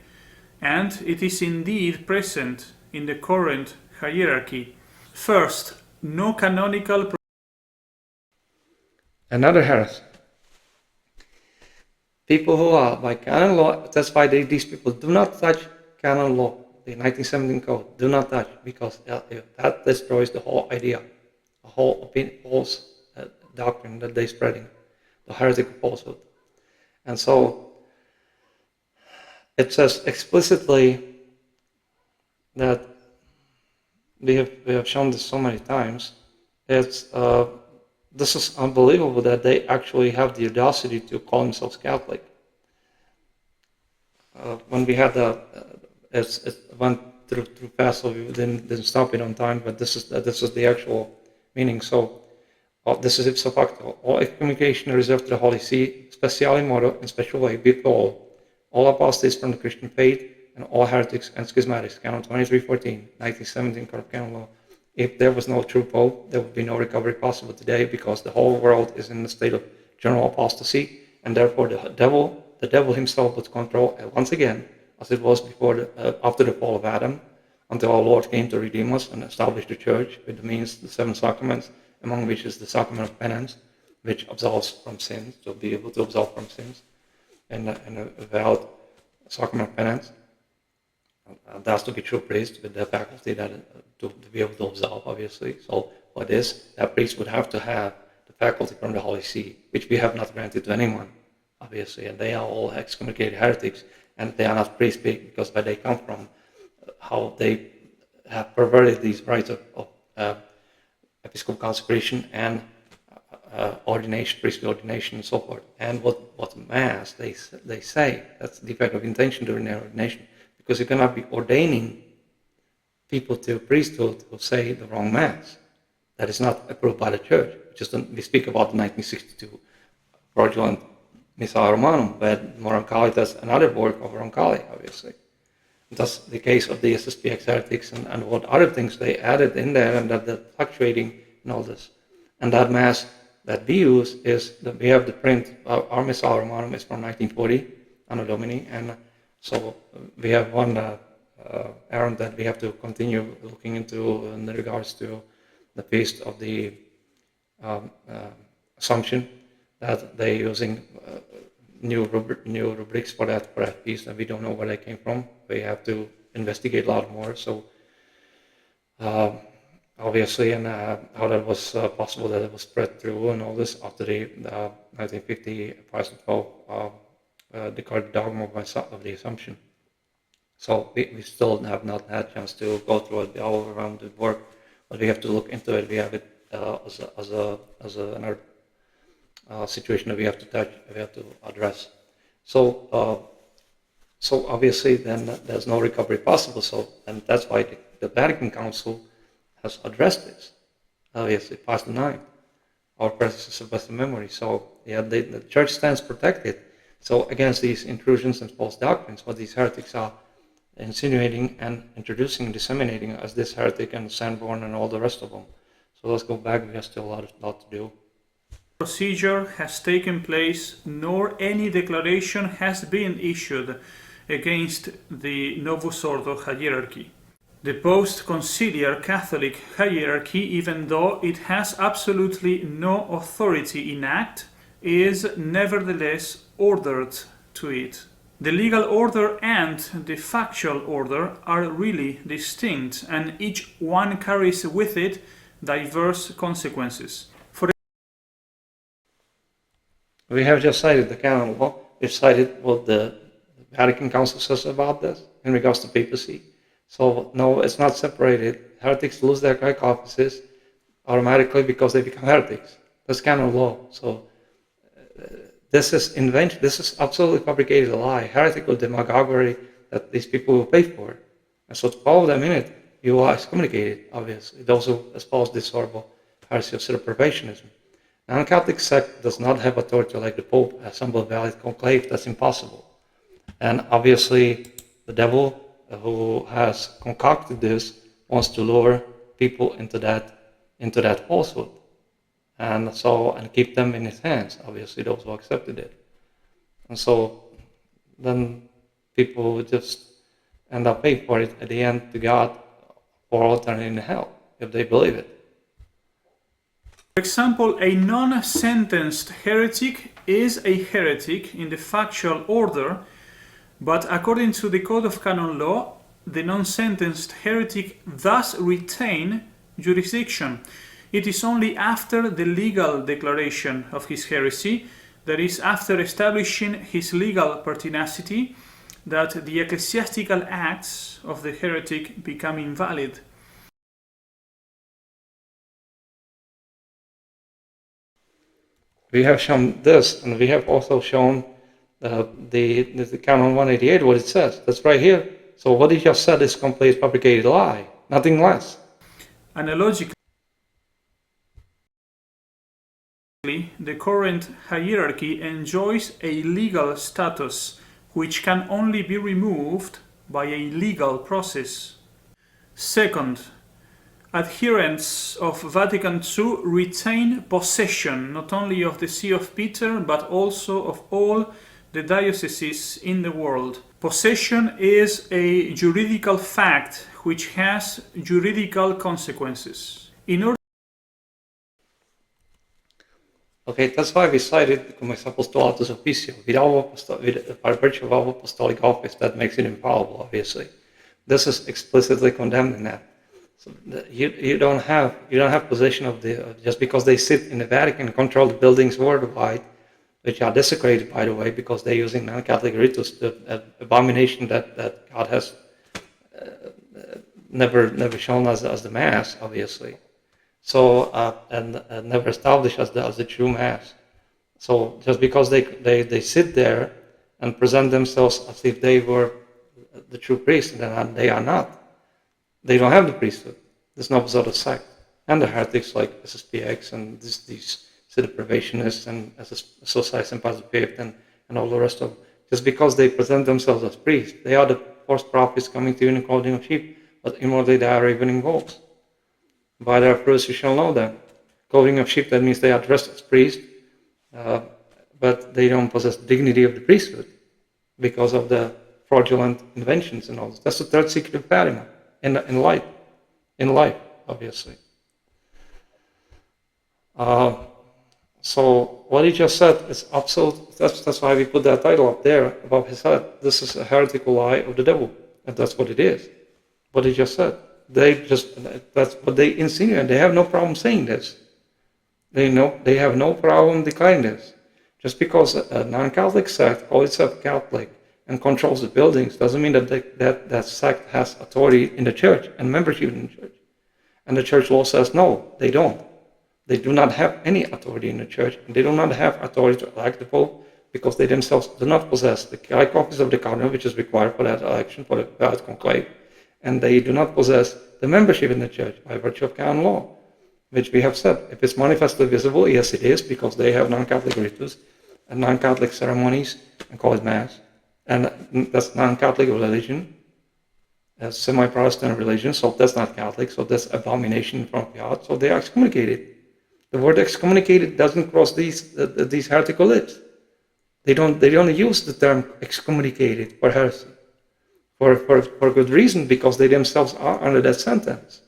[SPEAKER 3] and it is indeed present in the current hierarchy. First, no canonical.
[SPEAKER 2] Another heresy. People who are by canon law, that's why these people do not touch canon law, the 1917 code, do not touch, because that destroys the whole idea, the whole opinion, false doctrine that they're spreading, the heretical falsehood. And so it says explicitly that we have shown this so many times. This is unbelievable that they actually have the audacity to call themselves Catholic. When we had when through fast, so we didn't stop it on time, but this is the actual meaning. So this is IPSO FACTO. All excommunication reserved to the Holy See, speciale modo, in special way, be all apostates from the Christian faith, and all heretics and schismatics. Canon 2314, 1917, Code of Canon Law. If there was no true Pope, there would be no recovery possible today, because the whole world is in a state of general apostasy, and therefore the devil himself would control once again, as it was before after the fall of Adam, until our Lord came to redeem us and establish the church with the means, the 7 sacraments, among which is the sacrament of penance, which absolves from sins, to be able to absolve from sins, and a valid sacrament of penance. There has to be true priest with the faculty that to be able to absolve, obviously. So for this, that priest would have to have the faculty from the Holy See, which we have not granted to anyone, obviously, and they are all excommunicated heretics, and they are not priests because where they come from, how they have perverted these rights of episcopal consecration and ordination, priestly ordination, and so forth. And what Mass they say, that's the defect of intention during their ordination, because you cannot be ordaining people to priesthood who say the wrong Mass. That is not approved by the Church. We speak about the 1962 fraudulent Missa Romanum, but Roncalitas, another work of Roncalli, obviously. That's the case of the SSPX heretics and what other things they added in there, and that fluctuating and all this. And that Mass that we use is that we have the print. Our Missa Romanum is from 1940, Anno Domini, and so we have one errand that we have to continue looking into in regards to the feast of the Assumption, that they're using new rubrics for that feast, and we don't know where they came from. We have to investigate a lot more. So obviously, and how that was possible that it was spread through and all this after the 1950 Pius IX declared the dogma of the Assumption. So we still have not had a chance to go through it all around the work, but we have to look into it. We have it as another situation that we have to touch, we have to address. So obviously then there's no recovery possible. So, and that's why the Vatican Council has addressed this. Obviously, Pius IX, our predecessor of blessed memory. So yeah, the Church stands protected. So against these intrusions and false doctrines, what these heretics are insinuating and introducing and disseminating, as this heretic and Sanborn and all the rest of them. So let's go back. We have still a lot to do.
[SPEAKER 3] Procedure has taken place, nor any declaration has been issued against the Novus Ordo hierarchy. The post-conciliar Catholic hierarchy, even though it has absolutely no authority in act, is nevertheless ordered to it. The legal order and the factual order are really distinct, and each one carries with it diverse consequences.
[SPEAKER 2] We have just cited the canon law. We've cited what the Vatican Council says about this in regards to papacy. So no, it's not separated. Heretics lose their high offices automatically because they become heretics. That's canon law. So this is invention. This is absolutely fabricated a lie, heretical demagoguery that these people will pay for. And so to follow them in it, you are excommunicated, obviously. Those who espouse this horrible heresy of pseudo-pervationism. Non-Catholic sect does not have authority like the Pope assemble a valid conclave. That's impossible. And obviously, the devil who has concocted this wants to lure people into that falsehood, and keep them in his hands. Obviously, those who accepted it, and so then people just end up paying for it at the end to God, or alternately in hell if they believe it.
[SPEAKER 3] For example, a non-sentenced heretic is a heretic in the factual order, but according to the Code of Canon Law, the non-sentenced heretic thus retain jurisdiction. It is only after the legal declaration of his heresy, that is, after establishing his legal pertinacity, that the ecclesiastical acts of the heretic become invalid.
[SPEAKER 2] We have shown this, and we have also shown the Canon 188, what it says. That's right here. So what he just said is complete fabricated lie, nothing less.
[SPEAKER 3] Analogically, the current hierarchy enjoys a legal status which can only be removed by a legal process. Second, adherents of Vatican II retain possession not only of the See of Peter but also of all the dioceses in the world. Possession is a juridical fact which has juridical consequences. In order
[SPEAKER 2] Okay, that's why we cited come apostolatus officio, by virtue of our apostolic office, that makes it infallible, obviously. This is explicitly condemning that. So you don't have possession of just because they sit in the Vatican and control the buildings worldwide, which are desecrated, by the way, because they're using non-Catholic ritus, the abomination that God has never shown us as the Mass, obviously. So and never established as the true Mass. So just because they sit there and present themselves as if they were the true priest, then they are not. They don't have the priesthood. There's no sort of sect. And the heretics like SSPX and these deprivationists and Society Sympathist and all the rest of them. Just because they present themselves as priests, they are the false prophets coming to you in the clothing of sheep, but inwardly they are ravening wolves. By their fruits you shall know them. Clothing of sheep, that means they are dressed as priests, but they don't possess the dignity of the priesthood because of the fraudulent inventions and all this. That's the third secret of Fatima in life, obviously. So what he just said is absolute. That's why we put that title up there above his head. This is a heretical lie of the devil, and that's what it is. What he just said. That's what they insinuate. They have no problem saying this. They have no problem declaring this. Just because a non-Catholic sect calls itself Catholic and controls the buildings doesn't mean that sect has authority in the church and membership in the church. And the church law says no, they don't. They do not have any authority in the church, and they do not have authority to elect the Pope because they themselves do not possess the high office of the cardinal, which is required for that election, for the valid conclave, and they do not possess the membership in the church by virtue of canon law, which we have said. If it's manifestly visible, yes it is, because they have non-Catholic ritus and non-Catholic ceremonies and call it Mass, and that's non-Catholic religion, as semi-Protestant religion, so that's not Catholic, so that's abomination from God, so they are excommunicated. The word excommunicated doesn't cross these heretical lips. They don't use the term excommunicated for heresy. For good reason, because they themselves are under that sentence.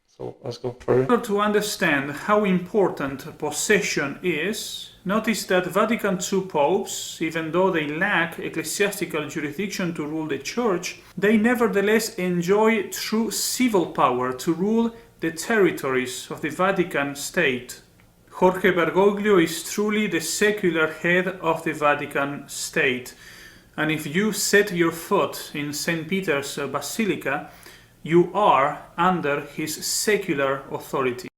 [SPEAKER 2] So let's go further.
[SPEAKER 3] In order to understand how important possession is, notice that Vatican II popes, even though they lack ecclesiastical jurisdiction to rule the Church, they nevertheless enjoy true civil power to rule the territories of the Vatican State. Jorge Bergoglio is truly the secular head of the Vatican State. And if you set your foot in St. Peter's Basilica, you are under his secular authority.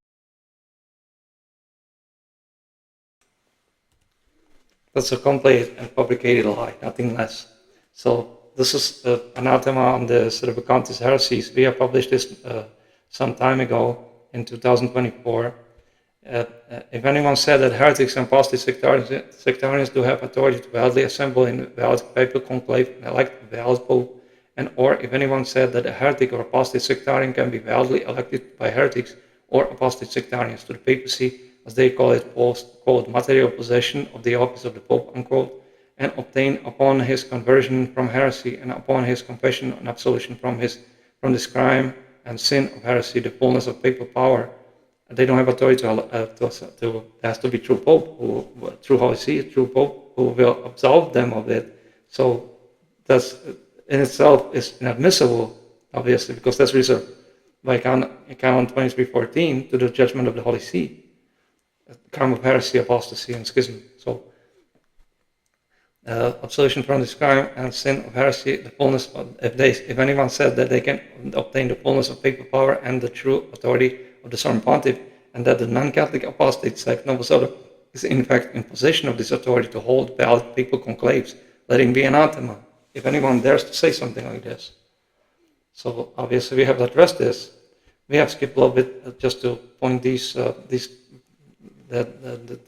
[SPEAKER 2] That's a complete and fabricated lie, nothing less. So this is anathema on the Sedevacantis heresies. We have published this some time ago in 2024. If anyone said that heretics and apostate sectarians do have authority to validly assemble in valid papal conclave and elect a valid pope, and or if anyone said that a heretic or apostate sectarian can be validly elected by heretics or apostate sectarians to the papacy, as they call it, quote, material possession of the office of the pope, unquote, and obtain upon his conversion from heresy and upon his confession and absolution from this crime and sin of heresy, the fullness of papal power. They don't have authority it has to be true Pope, true Holy See, true Pope, who will absolve them of it. So that's in itself is inadmissible, obviously, because that's reserved by Canon 2314 to the judgment of the Holy See, crime of heresy, apostasy, and schism. So absolution from this crime and sin of heresy, the fullness of, if anyone said that they can obtain the fullness of papal power and the true authority of the Sovereign Pontiff, and that the non-Catholic apostate sect Novus Ordo is in fact in possession of this authority to hold valid papal conclaves, let him be anathema. if anyone dares to say something like this. So obviously we have addressed this. We have skipped a little bit just to point the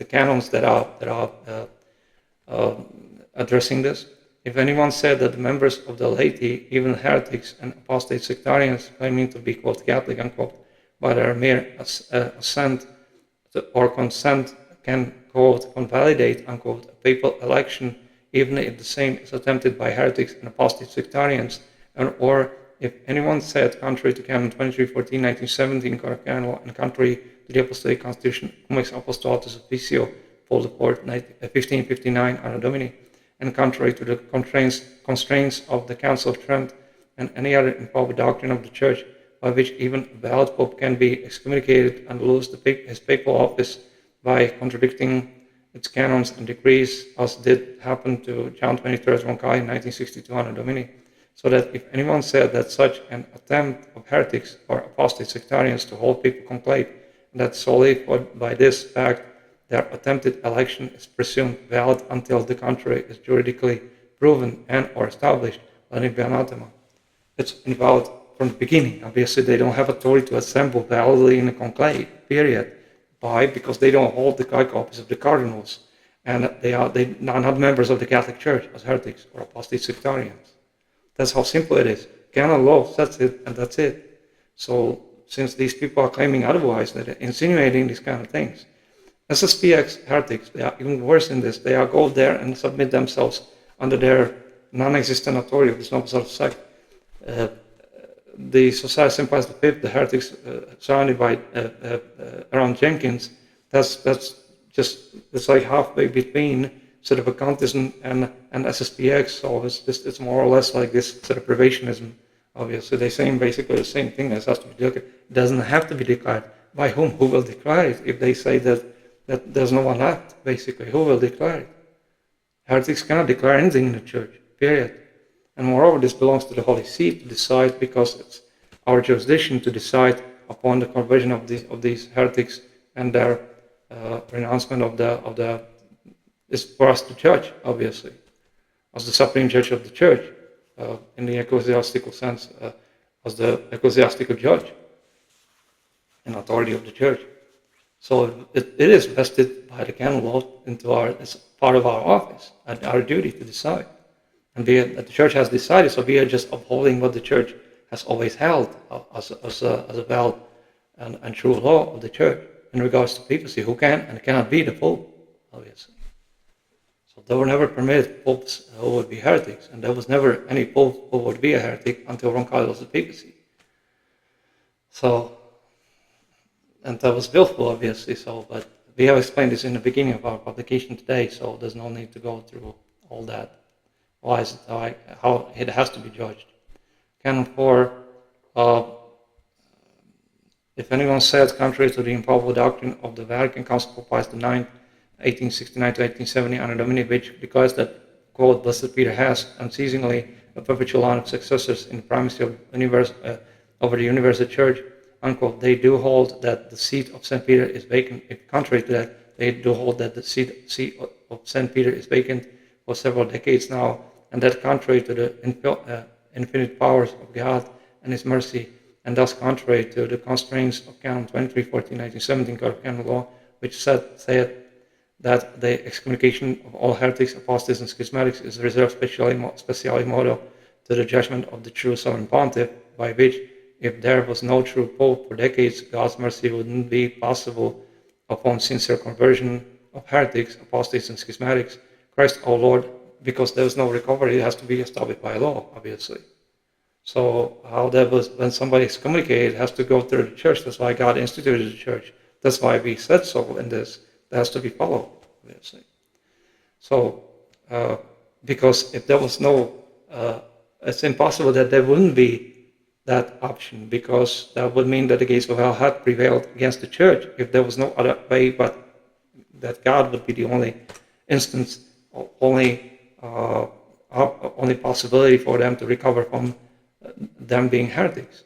[SPEAKER 2] canons that are addressing this. If anyone said that the members of the laity, even heretics and apostate sectarians claiming to be, quote, Catholic, unquote, by their mere assent or consent can, quote, convalidate, unquote, a papal election, even if the same is attempted by heretics and apostate sectarians, or if anyone said, contrary to Canon 2314, 1917, Code of Canon Law, and contrary to the Apostolic Constitution, cum ex Apostolatus IPSO FACTO 1559, Anno Domini, and contrary to the constraints of the Council of Trent and any other improper doctrine of the Church, by which even a valid pope can be excommunicated and lose his papal office by contradicting its canons and decrees, as did happen to John 23rd Roncai in 1962 Anno Domini. So that if anyone said that such an attempt of heretics or apostate sectarians to hold people conclave, that solely by this fact their attempted election is presumed valid until the contrary is juridically proven and or established, let it be anathema. It's invalid from the beginning. Obviously, they don't have authority to assemble validly in a conclave, period. Why? Because they don't hold the office of the cardinals, and they are not members of the Catholic Church as heretics or apostate sectarians. That's how simple it is. Canon law sets it, and that's it. So, since these people are claiming otherwise, they're insinuating these kind of things. SSPX heretics, they are even worse in this. They are go there and submit themselves under their non-existent authority of this noble sort of sect. The Society of St. Pius V, the heretics surrounded by around Jenkins, that's like halfway between sort of occultism and SSPX. So it's more or less like this sort of privationism. Obviously, they're saying basically the same thing as has to be declared. It doesn't have to be declared. By whom? Who will declare it? If they say that there's no one left, basically, who will declare it? Heretics cannot declare anything in the church, period. And moreover, this belongs to the Holy See to decide, because it's our jurisdiction to decide upon the conversion of these heretics and their renouncement of the. It's for us the church, obviously, as the supreme judge of the church, in the ecclesiastical sense, as the ecclesiastical judge and authority of the church. So it is vested by the canon law it's part of our office and our duty to decide. And the church has decided, so we are just upholding what the church has always held as a valid and true law of the church in regards to papacy, who can and cannot be the pope, obviously. So there were never permitted popes who would be heretics, and there was never any pope who would be a heretic until Roncalli was the papacy. So, and that was willful, obviously, but we have explained this in the beginning of our publication today, so there's no need to go through all that. Why is it how it has to be judged? Canon 4, if anyone says contrary to the improbable doctrine of the Vatican Council of Pius IX, 1869 to 1870, Anno Domini, which declares that, quote, Blessed Peter has unceasingly a perpetual line of successors in the primacy of over the universal church, unquote, they do hold that the seat of St. Peter is vacant. If contrary to that, they do hold that the seat of St. Peter is vacant for several decades now, and that contrary to the infinite powers of God and His mercy, and thus contrary to the constraints of Canon 2314, 1917, Code of Canon Law, which said that the excommunication of all heretics, apostates, and schismatics is reserved speciale modo to the judgment of the true sovereign pontiff, by which, if there was no true pope for decades, God's mercy wouldn't be possible upon sincere conversion of heretics, apostates, and schismatics. Christ, our Lord, because there was no recovery, it has to be established by law, obviously. So how that was, when somebody is excommunicated, it has to go through the church. That's why God instituted the church. That's why we said so in this. That has to be followed, obviously. So, because if there was no, it's impossible that there wouldn't be that option, because that would mean that the gates of hell had prevailed against the church if there was no other way but that God would be the only instance, only possibility for them to recover from them being heretics.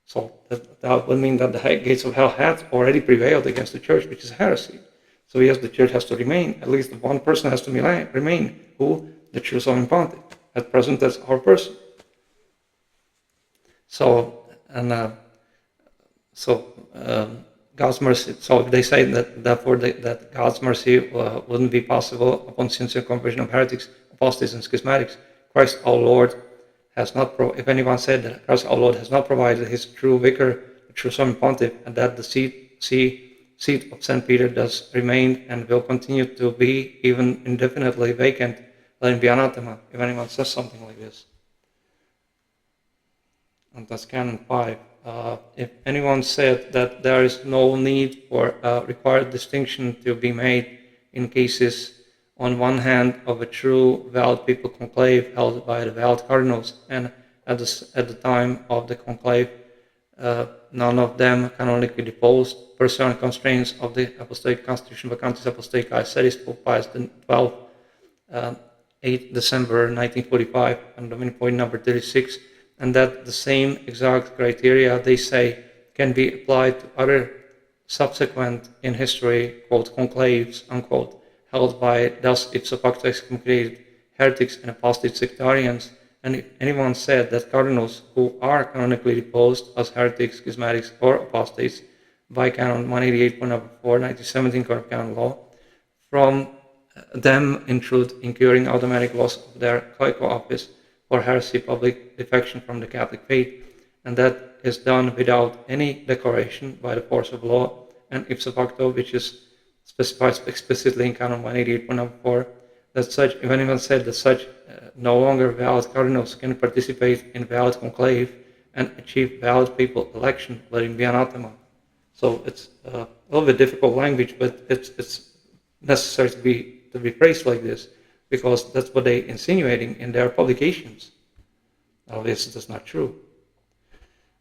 [SPEAKER 2] So that would mean that the gates of hell had already prevailed against the church, which is heresy. So yes, the church has to remain. At least one person has to remain. Who? The true sovereign pontiff. at present that's our person. So, God's mercy, so they say that therefore that God's mercy wouldn't be possible upon sincere conversion of heretics, apostates, and schismatics. Christ our Lord has not, if anyone said that Christ our Lord has not provided his true vicar, the true Sovereign Pontiff, and that the seat of St. Peter does remain and will continue to be even indefinitely vacant, let him be anathema, if anyone says something like this. And that's Canon 5. If anyone said that there is no need for a required distinction to be made in cases, on one hand, of a true valid papal conclave held by the valid cardinals, and at the time of the conclave, none of them canonically deposed, pursuant constraints of the Apostolic Constitution Vacantis Apostolicae Sedes Pope Pius XII, 8 December 1945, and Dominion point number 36, and that the same exact criteria, they say, can be applied to other subsequent in history, quote, conclaves, unquote, held by thus ipso facto excommunicated heretics and apostate sectarians. And if anyone said that cardinals who are canonically deposed as heretics, schismatics, or apostates by Canon 188.4, 1917 Code of Canon Law, from them in truth incurring automatic loss of their clerical office or heresy, public defection from the Catholic faith, and that is done without any declaration by the force of law, and ipso facto, which is specified explicitly in Canon 188.4, that such, if anyone said that such no longer valid cardinals can participate in valid conclave and achieve valid papal election, let him be anathema. So it's a little bit difficult language, but it's necessary to be phrased like this, because that's what they're insinuating in their publications. Obviously, that's not true.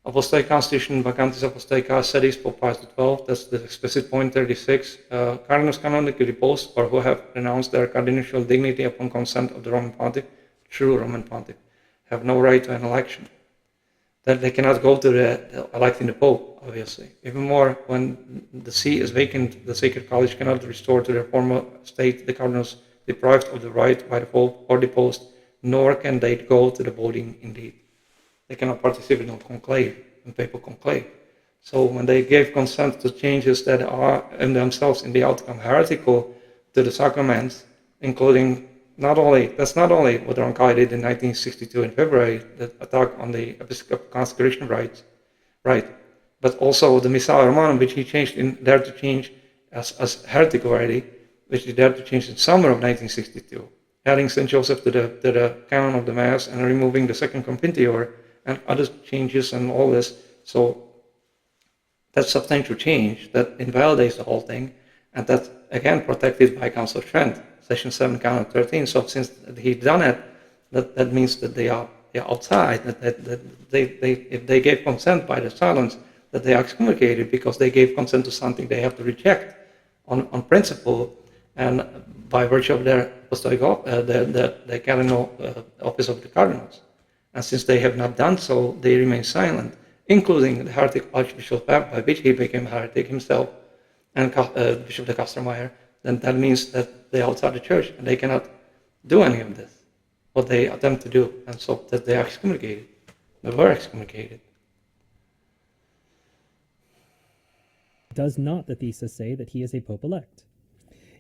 [SPEAKER 2] Apostolic Constitution Vacantis Apostolicae Sedes Pope Pius XII, that's the explicit point 36. Cardinals canonically deposed or who have renounced their cardinal dignity upon consent of the Roman Pontiff, true Roman Pontiff, have no right to an election. That they cannot go to the electing the Pope, obviously. Even more, when the see is vacant, the Sacred College cannot restore to their former state the cardinals deprived of the right by the Pope or deposed, nor can they go to the voting indeed. They cannot participate in conclave, in papal conclave. So when they gave consent to changes that are in themselves in the outcome heretical to the sacraments, including not only what Roncalli did in 1962 in February, the attack on the episcopal consecration right, but also the Missale Romanum, which he dared to change as heretical already, which he dared to change in summer of 1962, adding St. Joseph to the canon of the Mass and removing the second Compintior and other changes and all this. So that's substantial change that invalidates the whole thing, and that's again protected by Council of Trent, Session 7, Canon 13. So since he's done it, that means that they are outside, that if they gave consent by the silence, that they are excommunicated because they gave consent to something they have to reject on principle, and by virtue of their apostolic the canonical office of the cardinals. And since they have not done so, they remain silent, including the heretic Archbishop, by which he became a heretic himself, and Bishop de Castromayor. Then that means that they are outside the church and they cannot do any of this, what they attempt to do, and so that they are excommunicated. They were excommunicated.
[SPEAKER 4] Does not the thesis say that he is a pope-elect?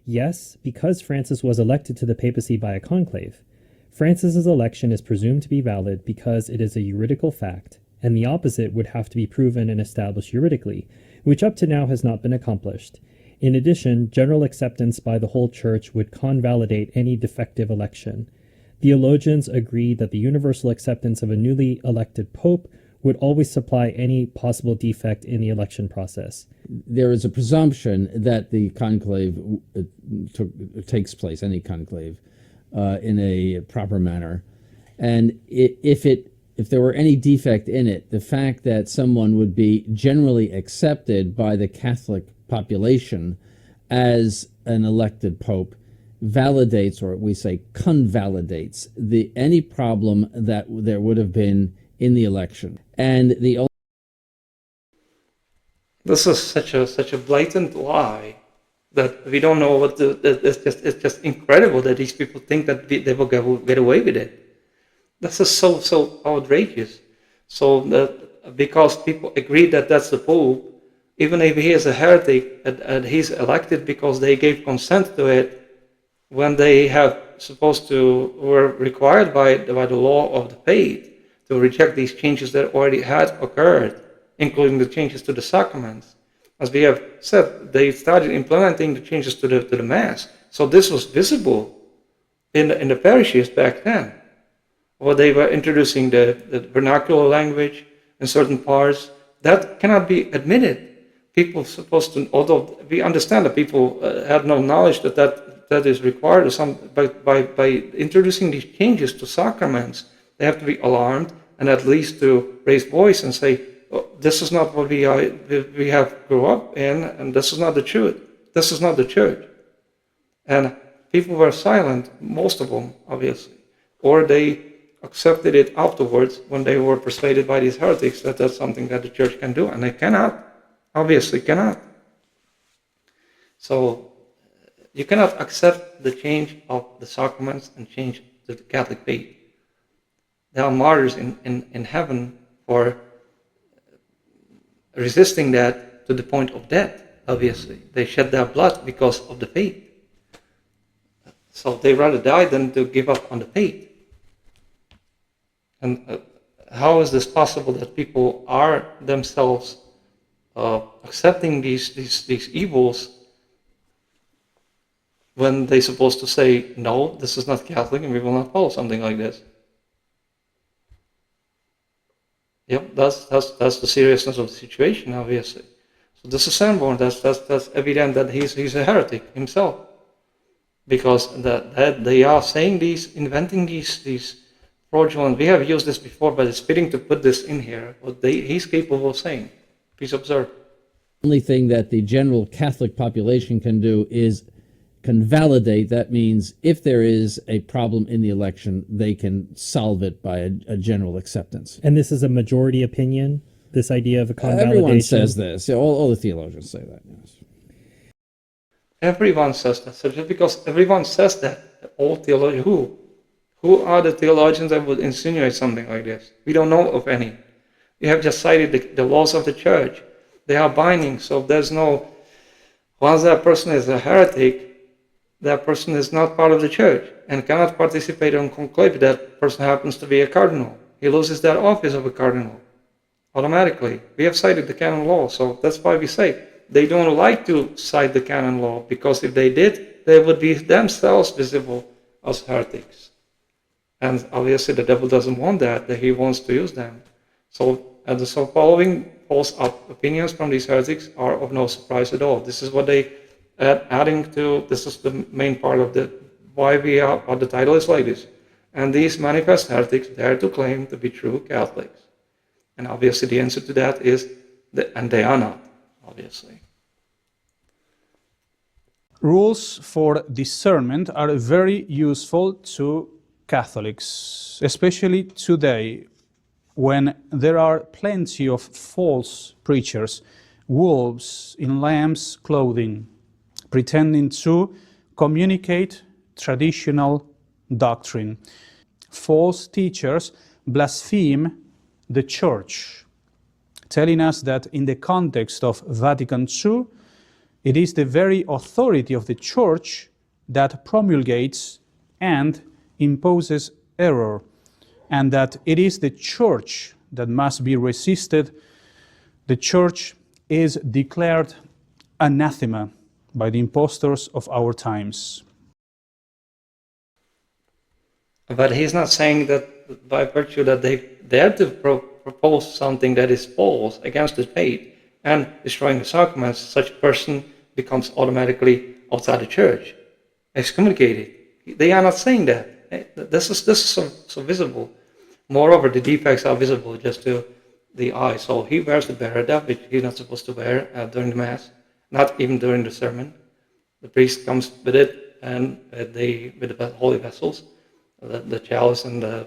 [SPEAKER 4] Yes, because Francis was elected to the papacy by a conclave. Francis's election is presumed to be valid because it is a juridical fact, and the opposite would have to be proven and established juridically, which up to now has not been accomplished. In addition, general acceptance by the whole Church would convalidate any defective election. Theologians agree that the universal acceptance of a newly elected pope would always supply any possible defect in the election process.
[SPEAKER 5] There is a presumption that the conclave takes place, any conclave, in a proper manner. And if there were any defect in it, the fact that someone would be generally accepted by the Catholic population as an elected pope validates, or we say convalidates, any problem that there would have been in the election. And
[SPEAKER 2] this is such a blatant lie that we don't know it's just incredible that these people think that they will get away with it. This is so outrageous. So that because people agree that that's the Pope, even if he is a heretic and he's elected because they gave consent to it, when they were required by the law of the faith to reject these changes that already had occurred, including the changes to the sacraments. As we have said, they started implementing the changes to the Mass. So this was visible in the parishes back then, where they were introducing the vernacular language in certain parts. That cannot be admitted. People supposed to, although we understand that people had no knowledge that is required, by introducing these changes to sacraments, they have to be alarmed and at least to raise voice and say, oh, this is not what we have grew up in, and this is not the truth. This is not the church. And people were silent, most of them, obviously, or they accepted it afterwards when they were persuaded by these heretics that that's something that the church can do, and they cannot, obviously cannot. So you cannot accept the change of the sacraments and change the Catholic faith. There are martyrs in heaven for resisting that to the point of death, obviously. They shed their blood because of the faith. So they rather die than to give up on the faith. And how is this possible that people are themselves accepting these evils when they're supposed to say, no, this is not Catholic and we will not follow something like this? Yep, that's the seriousness of the situation, obviously. So this is Sanborn, that's evident that he's a heretic himself. Because that they are saying inventing these fraudulent, we have used this before, but it's fitting to put this in here, what he's capable of saying. Please observe.
[SPEAKER 5] The only thing that the general Catholic population can validate. That means if there is a problem in the election, they can solve it by a general acceptance.
[SPEAKER 4] And this is a majority opinion, this idea of a convalidation?
[SPEAKER 5] Everyone says this. All the theologians say that, yes.
[SPEAKER 2] Everyone says that. So just because everyone says that, all theologians, who are the theologians that would insinuate something like this? We don't know of any. We have just cited the laws of the church. They are binding, so there's no, once that person is a heretic, that person is not part of the church and cannot participate in conclave if that person happens to be a cardinal. He loses that office of a cardinal automatically. We have cited the canon law, so that's why we say they don't like to cite the canon law, because if they did, they would be themselves visible as heretics. And obviously the devil doesn't want that he wants to use them. So the following false opinions from these heretics are of no surprise at all. This is what they adding to, this is the main part of why the title is like this. And these manifest heretics dare to claim to be true Catholics. And obviously the answer to that is, and they are not, obviously.
[SPEAKER 3] Rules for discernment are very useful to Catholics, especially today, when there are plenty of false preachers, wolves in lamb's clothing, pretending to communicate traditional doctrine. False teachers blaspheme the Church, telling us that in the context of Vatican II, it is the very authority of the Church that promulgates and imposes error, and that it is the Church that must be resisted. The Church is declared anathema by the impostors of our times.
[SPEAKER 2] But he's not saying that by virtue that they dare to propose something that is false against the faith and destroying the sacraments, such a person becomes automatically outside the church, excommunicated. They are not saying that. This is so visible. Moreover, the defects are visible just to the eye. So he wears the beretta, which he's not supposed to wear during the Mass, not even during the sermon. The priest comes with it and with the holy vessels, the chalice and the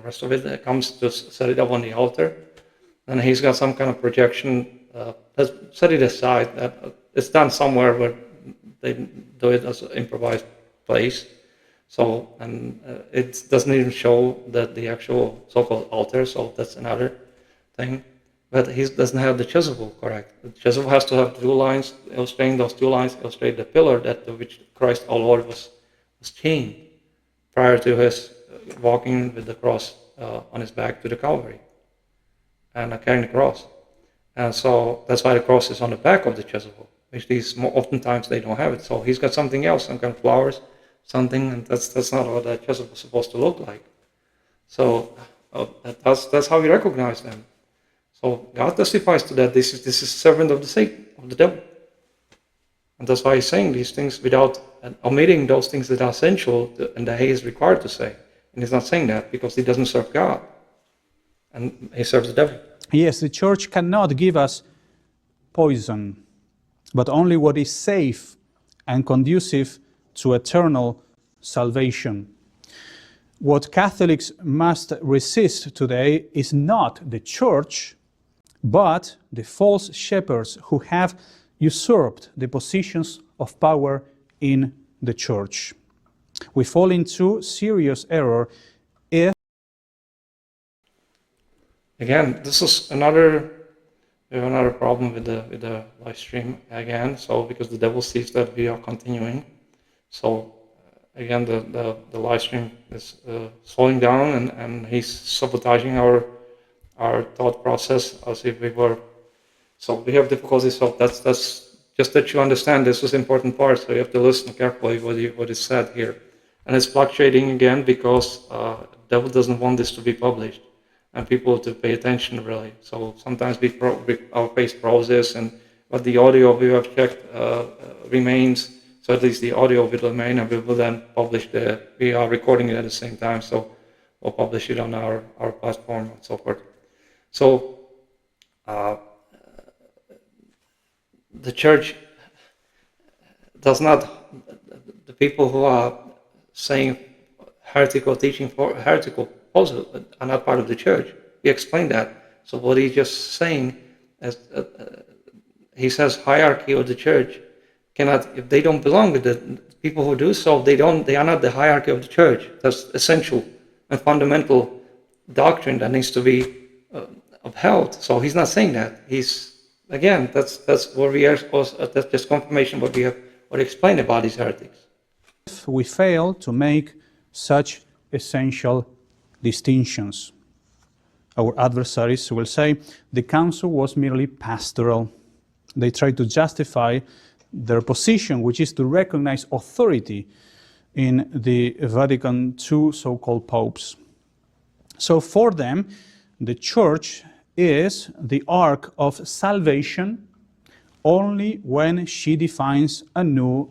[SPEAKER 2] rest of it comes to set it up on the altar. And he's got some kind of projection. Let's set it aside. That it's done somewhere where they do it as an improvised place. So, and it doesn't even show that the actual so-called altar, so that's another thing. But he doesn't have the chasuble correct. The chasuble has to have two lines, illustrating those two lines, illustrate the pillar that to which Christ our Lord was chained prior to his walking with the cross on his back to the Calvary and carrying the cross. And so that's why the cross is on the back of the chasuble, which these oftentimes they don't have it. So he's got something else, some kind of flowers, something, and that's not what that chasuble is supposed to look like. So that's how we recognize them. So God testifies to that. This is servant of the Satan, of the devil. And that's why he's saying these things without omitting those things that are essential and that he is required to say. And he's not saying that because he doesn't serve God. And he serves the devil.
[SPEAKER 3] Yes, the church cannot give us poison, but only what is safe and conducive to eternal salvation. What Catholics must resist today is not the church, but the false shepherds who have usurped the positions of power in the church. We fall into serious error if...
[SPEAKER 2] Again, this is another problem with the live stream again. So because the devil sees that we are continuing, so again the live stream is slowing down and he's sabotaging our thought process as if we were. So we have difficulties. So that's just that you understand this is important part. So you have to listen carefully what is said here, and it's fluctuating again because the devil doesn't want this to be published and people to pay attention really. So sometimes our page pauses, but the audio we have checked remains. So at least the audio will remain, and we will then publish we are recording it at the same time, so we'll publish it on our platform and so forth. So the church does not, the people who are saying heretical teaching for heretical also are not part of the church. We explained that. So what he's just saying is, he says hierarchy of the church cannot, if they don't belong with the people who do so, they are not the hierarchy of the church. That's essential and fundamental doctrine that needs to be upheld. So he's not saying that. Again, that's what we are. That's just confirmation what we have explained about these heretics.
[SPEAKER 3] If we fail to make such essential distinctions, our adversaries will say the council was merely pastoral. They try to justify their position, which is to recognize authority in the Vatican II so-called popes. So for them, the church is the ark of salvation only when she defines a new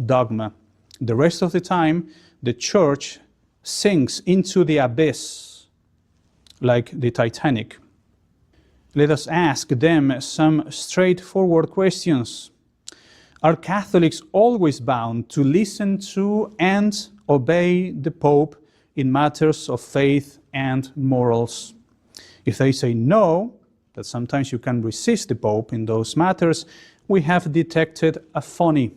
[SPEAKER 3] dogma. The rest of the time, the church sinks into the abyss like the Titanic. Let us ask them some straightforward questions. Are Catholics always bound to listen to and obey the Pope in matters of faith and morals? If they say no, that sometimes you can resist the Pope in those matters, we have detected a phony.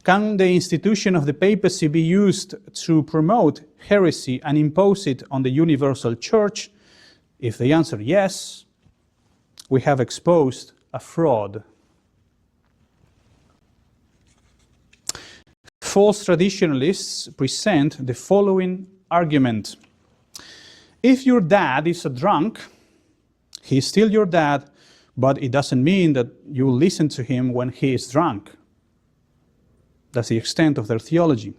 [SPEAKER 3] Can the institution of the papacy be used to promote heresy and impose it on the universal church? If they answer yes, we have exposed a fraud. False traditionalists present the following argument. If your dad is a drunk, he's still your dad, but it doesn't mean that you listen to him when he is drunk. That's the extent of their theology.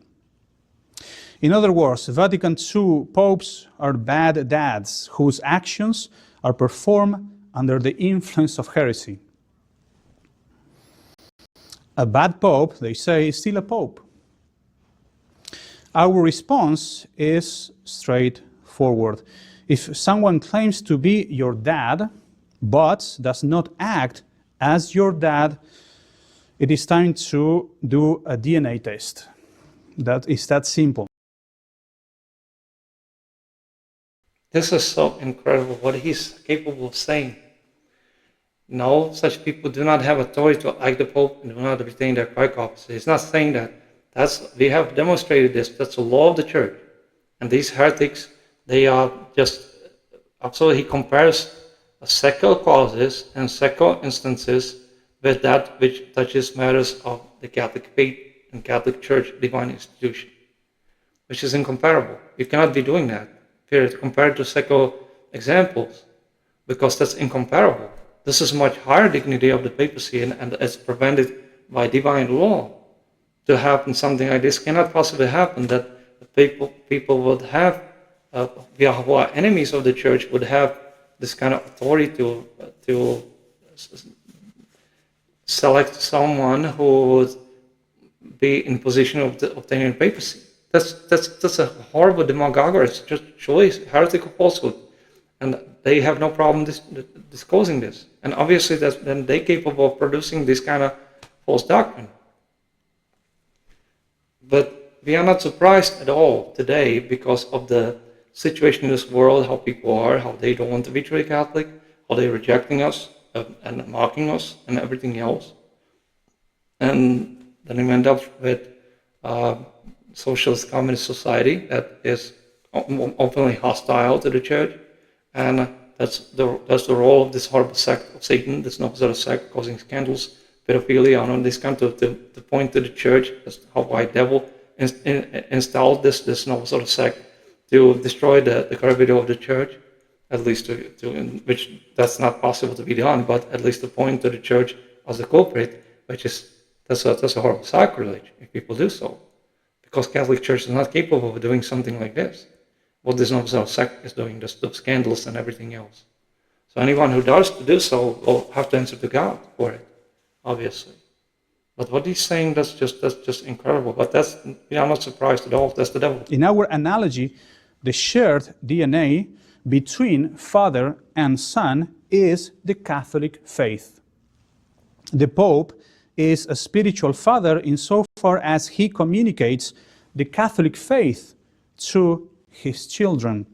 [SPEAKER 3] In other words, Vatican II popes are bad dads whose actions are performed under the influence of heresy. A bad pope, they say, is still a pope. Our response is straightforward. If someone claims to be your dad, but does not act as your dad, it is time to do a DNA test. That is that simple.
[SPEAKER 2] This is so incredible what he's capable of saying. No, such people do not have authority to act the Pope and do not retain their episcopate. He's not saying that. We have demonstrated this. That's the law of the church. And these heretics, they are just absolutely, he compares secular causes and secular instances with that which touches matters of the Catholic faith and Catholic Church divine institution, which is incomparable. You cannot be doing that, period, compared to secular examples, because that's incomparable. This is much higher dignity of the papacy, and it's prevented by divine law. To happen something like this cannot possibly happen, that people would have, who are enemies of the church, would have this kind of authority to select someone who would be in position of obtaining papacy. That's a horrible demagoguery. It's just choice, heretical falsehood, and they have no problem disclosing this. And obviously, then they're capable of producing this kind of false doctrine. But we are not surprised at all today because of the situation in this world, how people are, how they don't want to be truly Catholic, how they're rejecting us and mocking us and everything else. And then we end up with socialist communist society that is openly hostile to the church, and that's the role of this horrible sect of Satan, this noble sect, causing scandals, pedophilia, and this kind of to point to the church as how white devil installed this noble sect to destroy the credibility of the church, at least which that's not possible to be done, but at least to point to the church as the culprit, which is that's a horrible sacrilege if people do so, because Catholic Church is not capable of doing something like this. What this noble sect is doing, the scandals and everything else. So anyone who does to do so will have to answer to God for it, obviously. But what he's saying, that's just incredible. But I'm not surprised at all. That's the devil.
[SPEAKER 6] In our analogy, the shared DNA between Father and Son is the Catholic faith. The Pope is a spiritual father insofar as he communicates the Catholic faith to his children.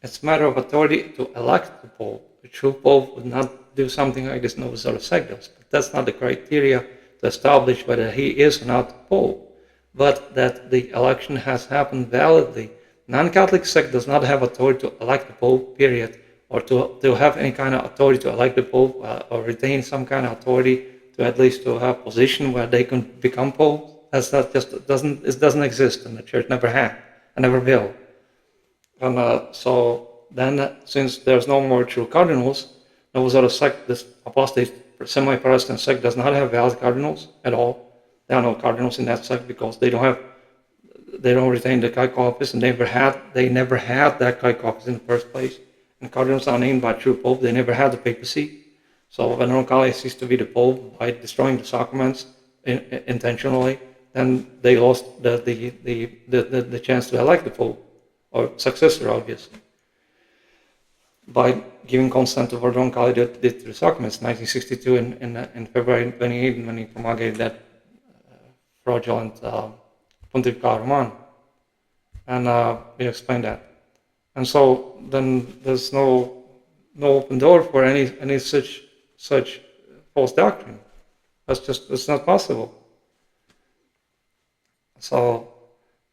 [SPEAKER 2] It's a matter of authority to elect the Pope. The true Pope would not do something like this Novus Ordo Sect does. But that's not the criteria to establish whether he is or not Pope, but that the election has happened validly. Non-Catholic sect does not have authority to elect the Pope, period, or to have any kind of authority to elect the Pope, or retain some kind of authority to at least to have position where they can become Pope. That's not just, it doesn't exist, and the Church never had and never will. And so then, since there's no more true cardinals, Novus Ordo Sect, this apostate semi-Protestant sect, does not have valid cardinals at all. There are no cardinals in that sect because they don't retain the clerical office, and they never had that clerical office in the first place. And cardinals are named by true Pope. They never had the papacy. So when Roncalli ceased to be the Pope by destroying the sacraments intentionally, then they lost the chance to elect the Pope, or successor, obviously, by giving consent to what Roncalli did to the sacraments in 1962 in February 28, when he promulgated that fraudulent Pontifical Roman. And we explained that. And so then there's no open door for any such false doctrine. It's not possible. So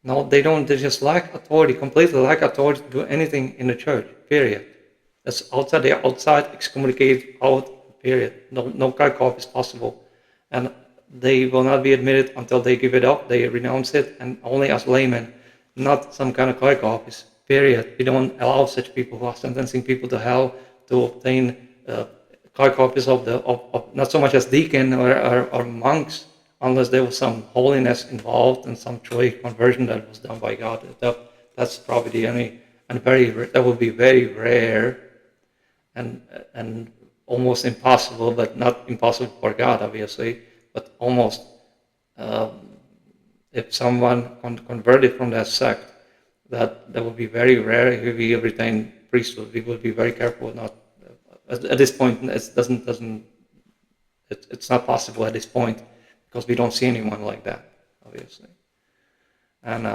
[SPEAKER 2] no, they just lack authority, completely lack authority to do anything in the church, period. That's outside, they're outside, excommunicated, out, period. No clerical is possible. And they will not be admitted until they give it up, they renounce it, and only as laymen, not some kind of clerical office, period. We don't allow such people who are sentencing people to hell to obtain clerical office of not so much as deacon or monks, unless there was some holiness involved and some true conversion that was done by God. That's probably the only, and that would be very rare and almost impossible, but not impossible for God, obviously, but almost, if someone converted from that sect, that would be very rare. If we retain priesthood, we would be very careful not. At this point, it's not possible at this point, because we don't see anyone like that, obviously. And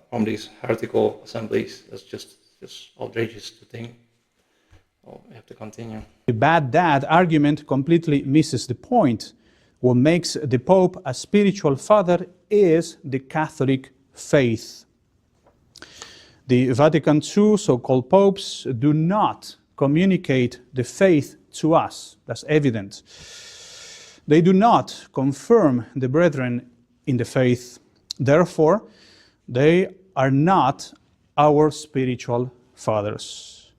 [SPEAKER 2] from these heretical assemblies, it's just outrageous to think. Oh, we have to continue.
[SPEAKER 6] The bad dad argument completely misses the point. What makes the Pope a spiritual father is the Catholic faith. The Vatican II so-called popes do not communicate the faith to us. That's evident. They do not confirm the brethren in the faith. Therefore, they are not our spiritual fathers.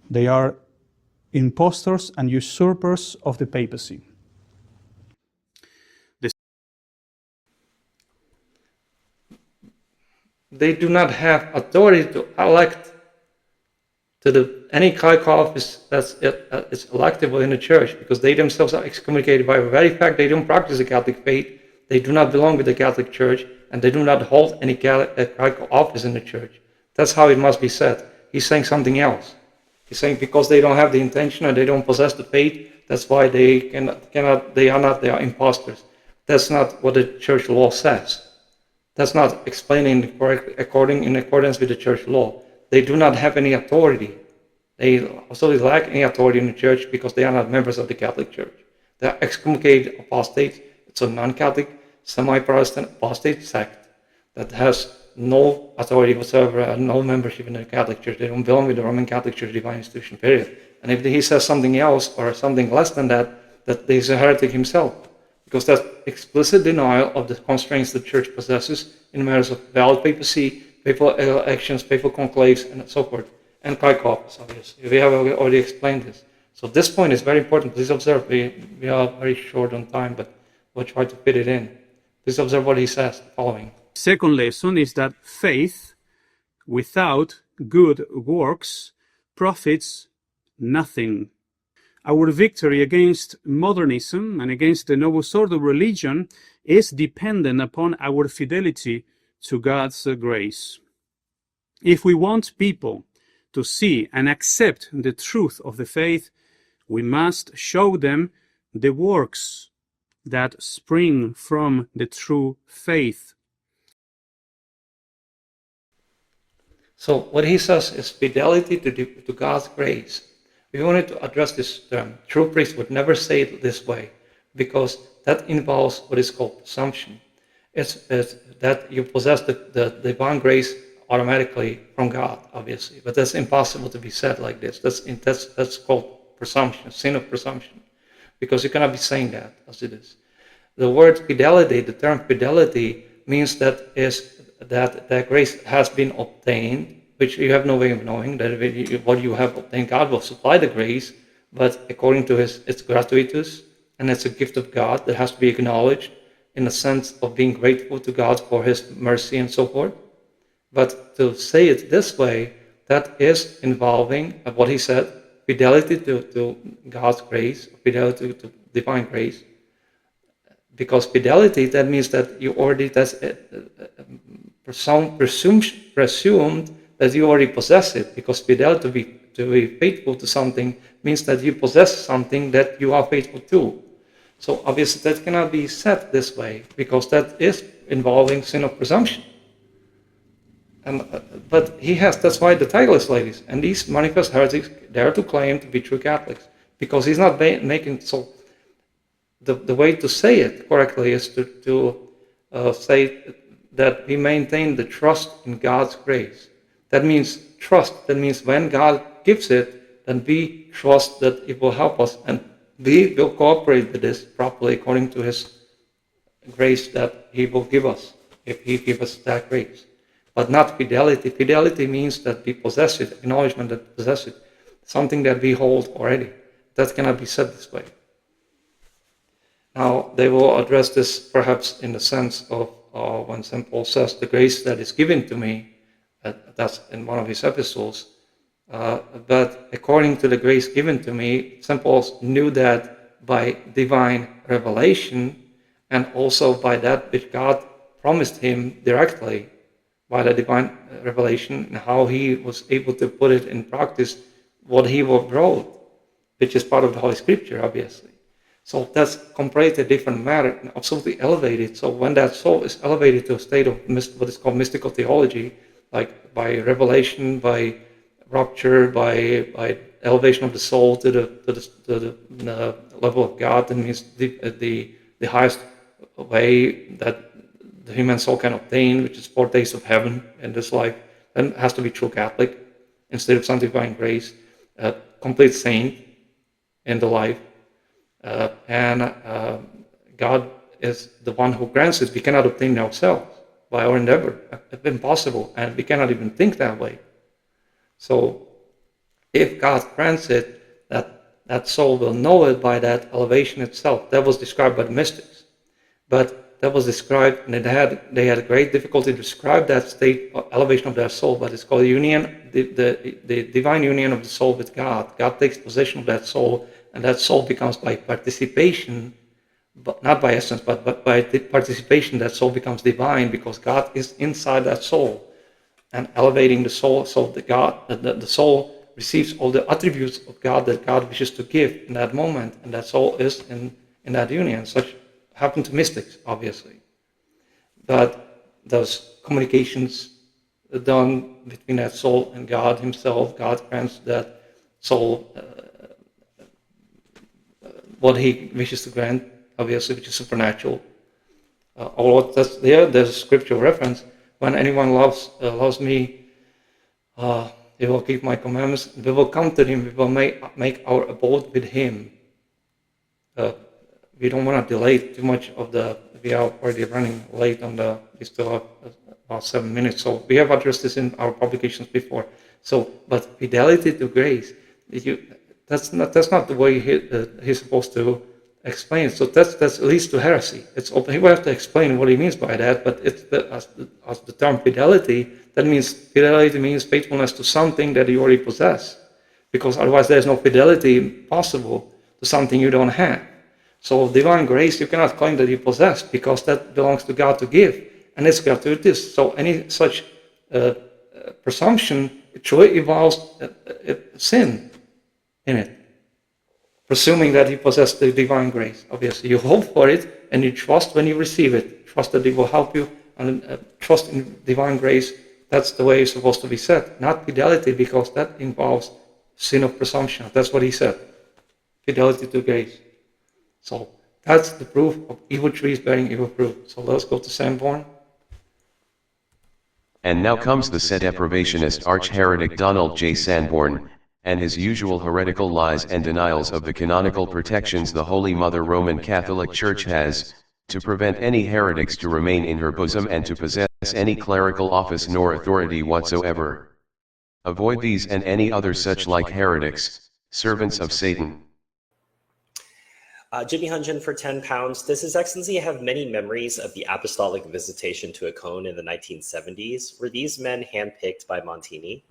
[SPEAKER 6] They are impostors and usurpers of the papacy.
[SPEAKER 2] They do not have authority to elect to any canonical office that's is electable in the church, because they themselves are excommunicated by the very fact they don't practice the Catholic faith. They do not belong with the Catholic Church, and they do not hold any canonical office in the church. That's how it must be said. He's saying something else. He's saying because they don't have the intention and they don't possess the faith, that's why they are impostors. That's not what the church law says. That's not explaining in accordance with the church law. They do not have any authority. They also lack any authority in the church because they are not members of the Catholic Church. They are excommunicated apostates. It's a non-Catholic, semi-Protestant apostate sect that has no authority whatsoever and no membership in the Catholic Church. They don't belong with the Roman Catholic Church divine institution, period. And if he says something else or something less than that, that he's a heretic himself, because that's explicit denial of the constraints the church possesses in matters of valid papacy, papal elections, papal conclaves, and so forth, and canonical office, obviously. We have already explained this. So this point is very important. Please observe. We are very short on time, but we'll try to fit it in. Please observe what he says, the following.
[SPEAKER 3] Second lesson is that faith without good works profits nothing. Our victory against modernism and against the Novus Ordo religion is dependent upon our fidelity to God's grace. If we want people to see and accept the truth of the faith, we must show them the works that spring from the true faith.
[SPEAKER 2] So what he says is fidelity to God's grace. We wanted to address this term. True priests would never say it this way, because that involves what is called presumption. It's that you possess the divine grace automatically from God, obviously, but that's impossible to be said like this. That's called presumption, sin of presumption, because you cannot be saying that as it is. The word fidelity, the term fidelity, means that grace has been obtained, which you have no way of knowing, that what you have obtained, God will supply the grace, but according to it's gratuitous, and it's a gift of God that has to be acknowledged in the sense of being grateful to God for his mercy and so forth. But to say it this way, that is involving what he said, fidelity to God's grace, fidelity to divine grace. Because fidelity, that means that you already, that's presumed that you already possess it, because fidelity, to be faithful to something, means that you possess something that you are faithful to. So obviously that cannot be said this way, because that is involving sin of presumption. But that's why the title is like this. And these manifest heretics dare to claim to be true Catholics, because he's not making, so the way to say it correctly is to say that we maintain the trust in God's grace. That means trust. That means when God gives it, then we trust that it will help us, and we will cooperate with this properly according to his grace that he will give us, if he gives us that grace. But not fidelity. Fidelity means that we possess it, acknowledgement that we possess it, something that we hold already. That cannot be said this way. Now, they will address this perhaps in the sense of when St. Paul says, the grace that is given to me, that's in one of his epistles, but according to the grace given to me, St. Paul knew that by divine revelation, and also by that which God promised him directly, by the divine revelation, and how he was able to put it in practice, what he wrote, which is part of the Holy Scripture, obviously. So that's completely different matter, and absolutely elevated. So when that soul is elevated to a state of what is called mystical theology, like by revelation, by rapture, by elevation of the soul to the level of God. That means the highest way that the human soul can obtain, which is 4 days of heaven in this life. Then it has to be true Catholic instead of sanctifying grace, complete saint in the life. And God is the one who grants it. We cannot obtain it ourselves by our endeavor. It's impossible, and we cannot even think that way. So if God grants it, that soul will know it by that elevation itself. That was described by the mystics. But that was described, and they had great difficulty to describe that state of elevation of their soul, but it's called union, the divine union of the soul with God. God takes possession of that soul, and that soul becomes by participation, but not by essence, but by participation, that soul becomes divine because God is inside that soul and elevating the soul. So the soul receives all the attributes of God that God wishes to give in that moment, and that soul is in that union. Such happened to mystics, obviously. But those communications are done between that soul and God Himself. God grants that soul what He wishes to grant, obviously, which is supernatural. Although there's a scriptural reference. When anyone loves me, he will keep my commandments. We will come to Him. We will make our abode with Him. We don't want to delay too much we are already running late we still have about 7 minutes. So we have addressed this in our publications before. So, but fidelity to grace, that's not the way he's supposed to explain it. So that leads to heresy. It's open. He will have to explain what he means by that, but as the term fidelity, that means fidelity means faithfulness to something that you already possess, because otherwise there's no fidelity possible to something you don't have. So divine grace, you cannot claim that you possess, because that belongs to God to give, and it's gratuitous. So any such presumption, it truly involves sin in it, presuming that you possess the divine grace. Obviously, you hope for it, and you trust when you receive it. Trust that it will help you, and trust in divine grace. That's the way it's supposed to be said, not fidelity, because that involves sin of presumption. That's what he said, fidelity to grace. So that's the proof of evil trees bearing evil fruit. So let's go to Sanborn.
[SPEAKER 1] And now comes the said deprivationist arch-heretic Donald J. Sanborn, and his usual heretical lies and denials of the canonical protections the Holy Mother Roman Catholic Church has, to prevent any heretics to remain in her bosom and to possess any clerical office nor authority whatsoever. Avoid these and any other such like heretics, servants of Satan.
[SPEAKER 7] Jimmy Hunjin for £10. Does His Excellency have many memories of the apostolic visitation to Akon in the 1970s? Were these men handpicked by Montini?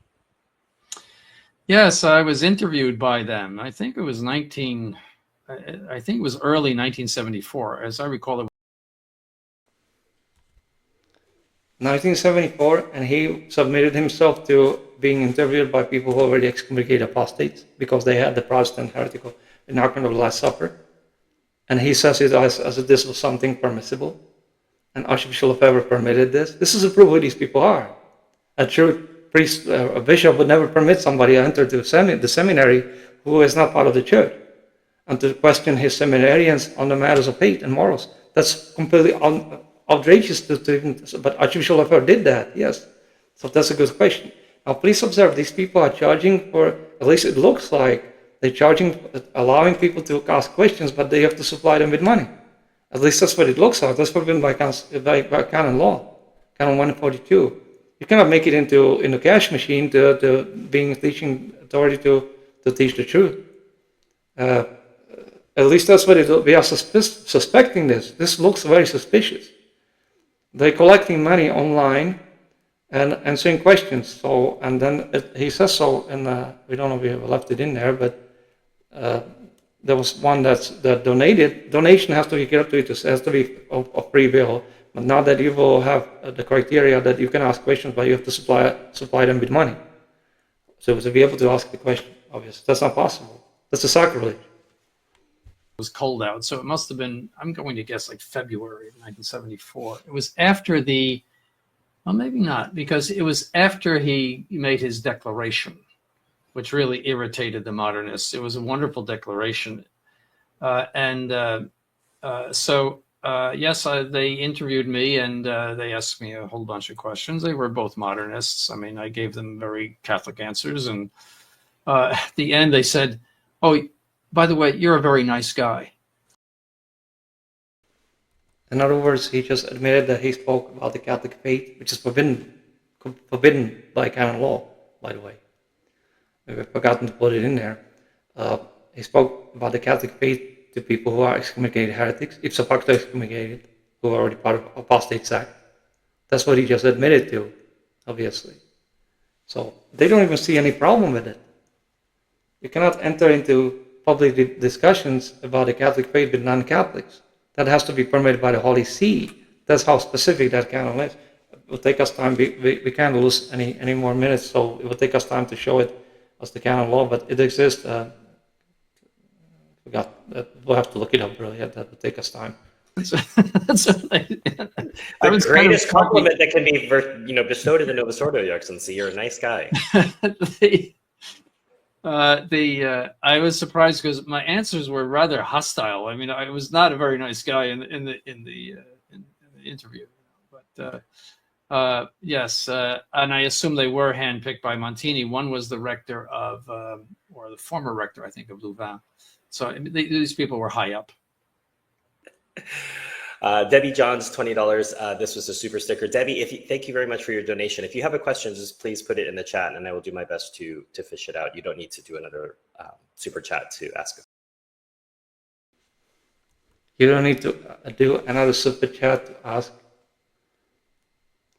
[SPEAKER 5] Yes, I was interviewed by them. I think it was early 1974, as I recall.
[SPEAKER 2] 1974, and he submitted himself to being interviewed by people who already excommunicated apostates, because they had the Protestant heretical doctrine of the Last Supper. And he says it as if this was something permissible. And Archbishop Lefebvre permitted this. This is a proof who these people are. A true priest, a bishop would never permit somebody to enter the seminary who is not part of the church, and to question his seminarians on the matters of faith and morals. That's completely outrageous to even, but Archbishop Lefebvre did that, yes. So that's a good question. Now please observe, these people are charging for, at least it looks like, they're charging, allowing people to ask questions, but they have to supply them with money. At least that's what it looks like. That's forbidden by canon law, canon 142. You cannot make it into a cash machine to being teaching authority to teach the truth. At least that's what it is. We are suspecting this. This looks very suspicious. They're collecting money online and answering questions. So, and then he says so, and we don't know if we have left it in there, but there was one that donated. Donation has to be gratuitous. It has to be of free will. But not that you will have the criteria that you can ask questions, but you have to supply them with money. So to be able to ask the question, obviously, that's not possible. That's a sacrilege.
[SPEAKER 5] It was cold out, so it must have been, I'm going to guess, like February of 1974. It was after well, maybe not, because it was after he made his declaration.
[SPEAKER 8] which really irritated the modernists. It was a wonderful declaration. Yes, they interviewed me, and they asked me a whole bunch of questions. They were both modernists. I mean, I gave them very Catholic answers. And at the end, they said, "Oh, by the way, you're a very nice guy."
[SPEAKER 2] In other words, he just admitted that he spoke about the Catholic faith, which is forbidden by canon law, by the way. We've forgotten to put it in there. He spoke about the Catholic faith to people who are excommunicated heretics, IPSO FACTO excommunicated, who are already part of Apostolic Act. That's what he just admitted to, obviously. So they don't even see any problem with it. You cannot enter into public discussions about the Catholic faith with non-Catholics. That has to be permitted by the Holy See. That's how specific that canon is. It will take us time. We can't lose any more minutes, so it will take us time to show it as the canon law, but it exists. We'll have to look it up, really. That will take us time.
[SPEAKER 7] The greatest compliment that can be bestowed in the Novus Ordo, Your Excellency. You're a nice guy.
[SPEAKER 8] I was surprised because my answers were rather hostile. I mean, I was not a very nice guy in the interview, but yes, and I assume they were handpicked by Montini. One was the rector of, or the former rector, I think, of Louvain. So these people were high up.
[SPEAKER 7] Debbie Johns, $20. This was a super sticker. Debbie, thank you very much for your donation. If you have a question, just please put it in the chat, and I will do my best to fish it out. You don't need to do another super chat to ask it.
[SPEAKER 2] You don't need to do another super chat to ask.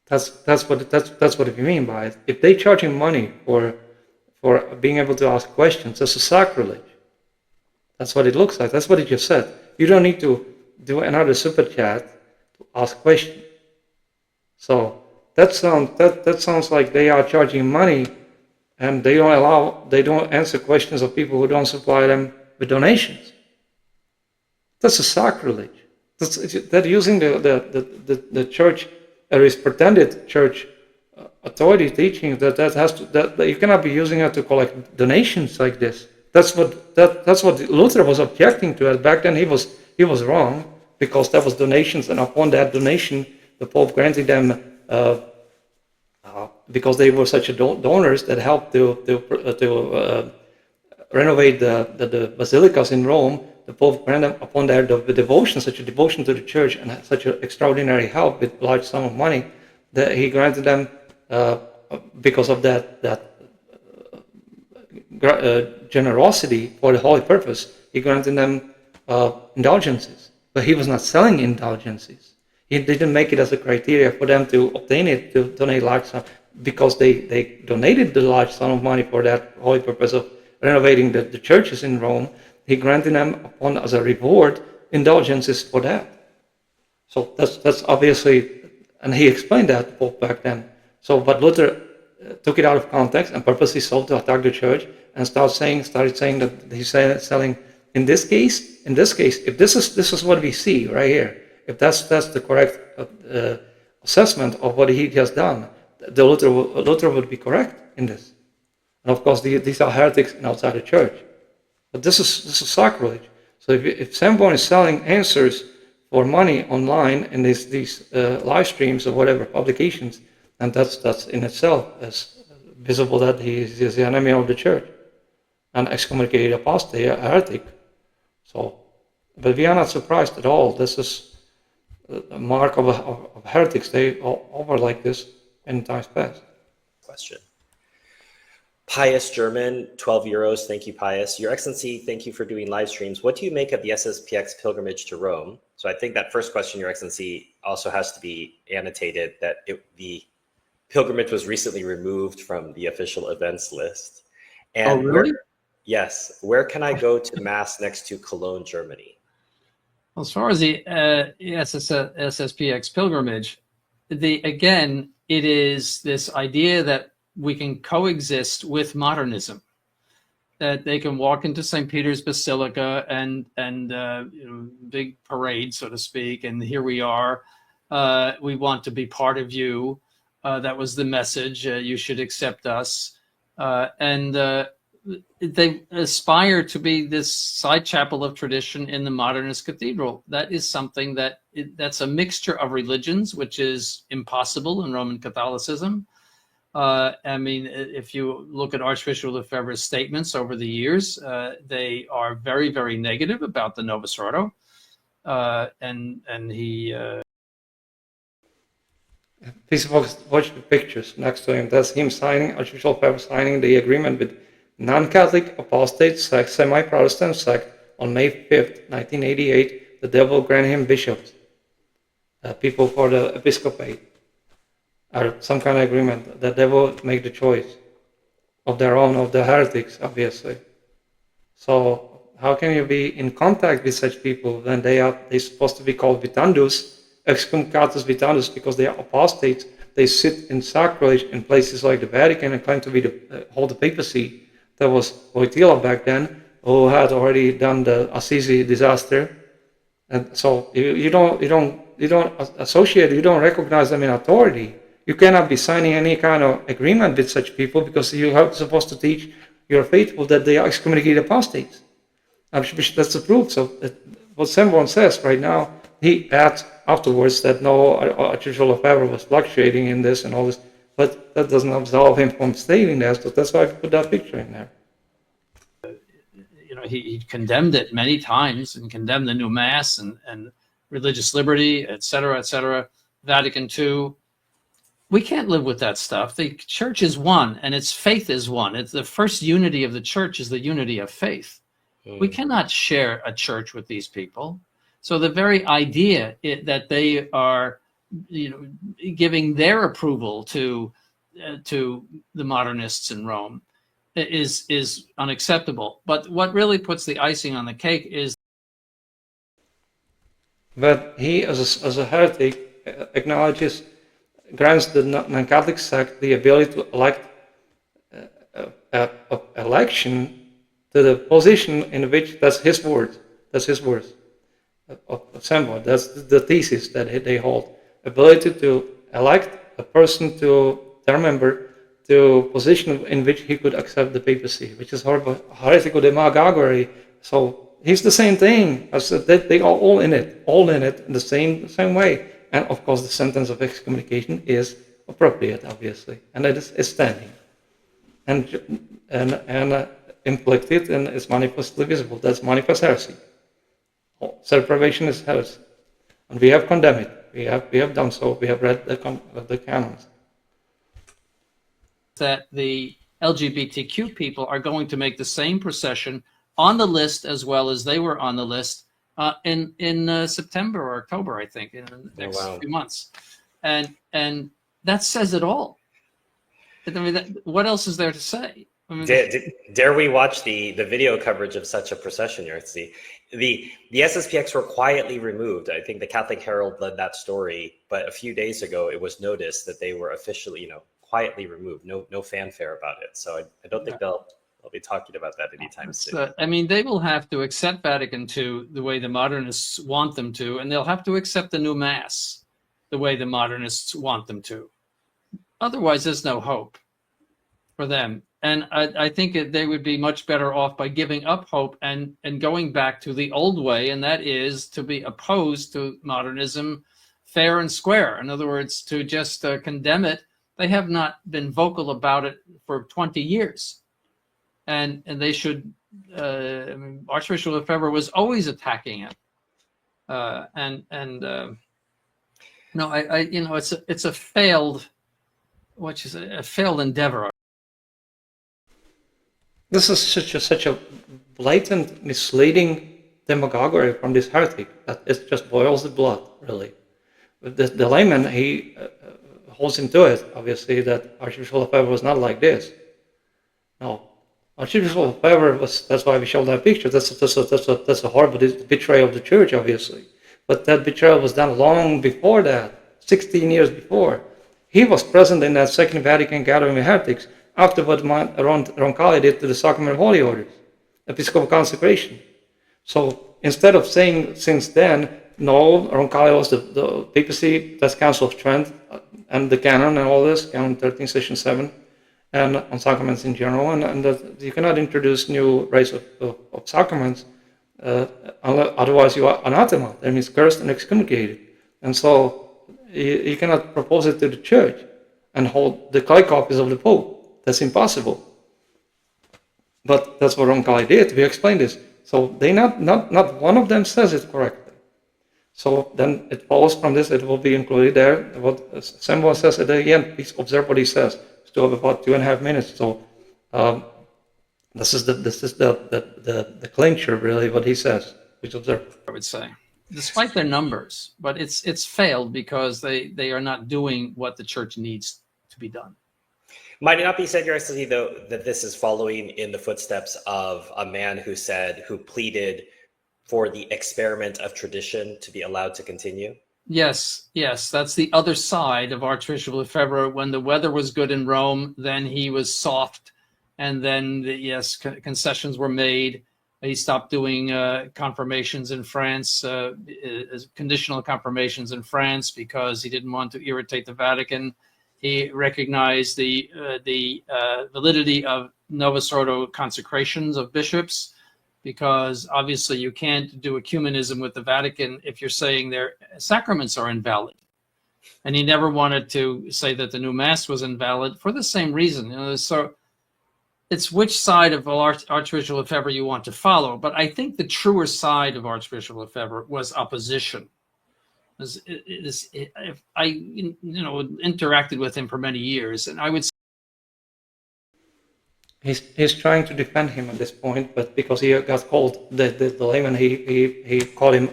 [SPEAKER 2] That's what you mean by it. If they charge you money for being able to ask questions, that's a sacrilege. That's what it looks like. That's what it just said. You don't need to do another super chat to ask questions. So that sounds like they are charging money, and they don't answer questions of people who don't supply them with donations. That's a sacrilege. That using the church, or is pretended church authority teaching that you cannot be using it to collect donations like this. That's what Luther was objecting to. Back then he was wrong, because that was donations, and upon that donation, the Pope granted them, because they were such donors that helped to renovate the basilicas in Rome. The Pope granted them upon their devotion, such a devotion to the Church, and such an extraordinary help with large sum of money, that he granted them because of that generosity for the holy purpose. He granted them indulgences, but he was not selling indulgences. He didn't make it as a criteria for them to obtain it, to donate large sum, because they donated the large sum of money for that holy purpose of renovating the churches in Rome. He granted them upon as a reward indulgences for that. So that's obviously, and he explained that to Pope back then. So, but Luther took it out of context and purposely sought to attack the church, and started saying that he's selling. In this case, if this is what we see right here, if that's the correct assessment of what he has done, the Luther would be correct in this. And of course, these are heretics and outside the church. But this is sacrilege. So if Sanborn is selling answers for money online in these live streams or whatever publications, and that's in itself as visible that he is the enemy of the church, an excommunicated apostate, a heretic. So, but we are not surprised at all. This is a mark of heretics. They all were like this in times past.
[SPEAKER 7] Question. Pius German, €12. Thank you, Pius. Your Excellency, thank you for doing live streams. What do you make of the SSPX pilgrimage to Rome? So I think that first question, Your Excellency, also has to be annotated that the pilgrimage was recently removed from the official events list. And
[SPEAKER 8] oh, really?
[SPEAKER 7] Yes. Where can I go to Mass next to Cologne, Germany?
[SPEAKER 8] Well, as far as the SSPX pilgrimage, again, it is this idea that we can coexist with modernism, that they can walk into St. Peter's Basilica and big parade, so to speak, and here we are. We want to be part of you. That was the message. You should accept us. And they aspire to be this side chapel of tradition in the modernist cathedral. That is something that's a mixture of religions, which is impossible in Roman Catholicism. I mean, if you look at Archbishop Lefebvre's statements over the years, they are very, very negative about the Novus Ordo, and he.
[SPEAKER 2] Please watch the pictures next to him. That's him signing, Archbishop Lefebvre signing the agreement with non-Catholic apostate sect, semi-Protestant sect on May 5th, 1988. The devil grant him bishops, people for the episcopate, or some kind of agreement. The devil make the choice of their own, of the heretics, obviously. So how can you be in contact with such people when they're supposed to be called vitandus, excommunicatus vitandus, because they are apostates? They sit in sacrilege in places like the Vatican and claim to be hold the papacy. There was Wojtyla back then, who had already done the Assisi disaster, and so you don't associate, you don't recognize them in authority. You cannot be signing any kind of agreement with such people because you are supposed to teach your faithful that they are excommunicated apostates. That's the proof. So what Semron says right now, he adds afterwards that no, Archbishop Lefebvre was fluctuating in this and all this, but that doesn't absolve him from stating that. So that's why I put that picture in there.
[SPEAKER 8] You know, he condemned it many times and condemned the new mass and religious liberty, et cetera, Vatican II. We can't live with that stuff. The church is one and its faith is one. It's the first unity of the church is the unity of faith. We cannot share a church with these people. So the very idea that they are, giving their approval to the modernists in Rome is unacceptable. But what really puts the icing on the cake is.
[SPEAKER 2] But he, as a heretic, grants the non-Catholic sect the ability to elect election to the position in which that's his words. That's the thesis that they hold. Ability to elect a person to their member to position in which he could accept the papacy, which is heretical demagoguery. So he's the same thing. As they are all in it in the same way. And of course, the sentence of excommunication is appropriate, obviously, and it is standing and inflicted and is manifestly visible. That's manifest heresy. Self-revelation is heresy, and we have condemned it. We have done so. We have read the canons.
[SPEAKER 8] That the LGBTQ people are going to make the same procession on the list as well as they were on the list in September or October, I think, in the next few months, and that says it all. I mean, what else is there to say? I mean,
[SPEAKER 7] dare we watch the video coverage of such a procession? The SSPX were quietly removed. I think the Catholic Herald led that story, but a few days ago it was noticed that they were officially, quietly removed. No fanfare about it. So I don't think they'll be talking about that anytime soon.
[SPEAKER 8] I mean, they will have to accept Vatican II the way the modernists want them to, and they'll have to accept the new mass the way the modernists want them to. Otherwise, there's no hope for them. And I think they would be much better off by giving up hope and going back to the old way, and that is to be opposed to modernism fair and square. In other words, to just condemn it. They have not been vocal about it for 20 years. And they should, Archbishop Lefebvre was always attacking it. It's a failed, a failed endeavor.
[SPEAKER 2] This is such a blatant, misleading demagoguery from this heretic that it just boils the blood, really. The layman, he holds him to it, obviously, that Archbishop Lefebvre was not like this. No. Archbishop Lefebvre was, that's why we showed that picture. That's a horrible betrayal of the church, obviously. But that betrayal was done long before that, 16 years before. He was present in that Second Vatican Gathering of Heretics after what Roncalli did to the Sacrament of Holy Orders, Episcopal consecration. So instead of saying since then, no, Roncalli was the papacy, that's Council of Trent, and the canon and all this, Canon 13, Session 7, and on sacraments in general, and that you cannot introduce new race of sacraments, otherwise you are anathema, that means cursed and excommunicated. And so you cannot propose it to the church and hold the copies of the Pope. That's impossible. But that's what Roncalli did. We explained this. So they not one of them says it correctly. So then it follows from this, it will be included there. What Samuel says at the end, please observe what he says. Still have about 2.5 minutes. So this is the clincher, really, what he says. Please observe.
[SPEAKER 8] I would say, despite their numbers, but it's failed because they are not doing what the church needs to be done.
[SPEAKER 7] Might it not be said, Your Excellency, though, that this is following in the footsteps of a man who pleaded for the experiment of tradition to be allowed to continue?
[SPEAKER 8] Yes, that's the other side of Archbishop Lefebvre. When the weather was good in Rome, then he was soft, and then concessions were made. He stopped doing confirmations in France, conditional confirmations in France, because he didn't want to irritate the Vatican. He recognized the validity of Novus Ordo consecrations of bishops, because obviously you can't do ecumenism with the Vatican if you're saying their sacraments are invalid. And he never wanted to say that the new Mass was invalid for the same reason. So it's which side of Archbishop Lefebvre you want to follow. But I think the truer side of Archbishop Lefebvre was opposition. I interacted with him for many years, and I would say
[SPEAKER 2] he's trying to defend him at this point, but because he got called the layman, he called him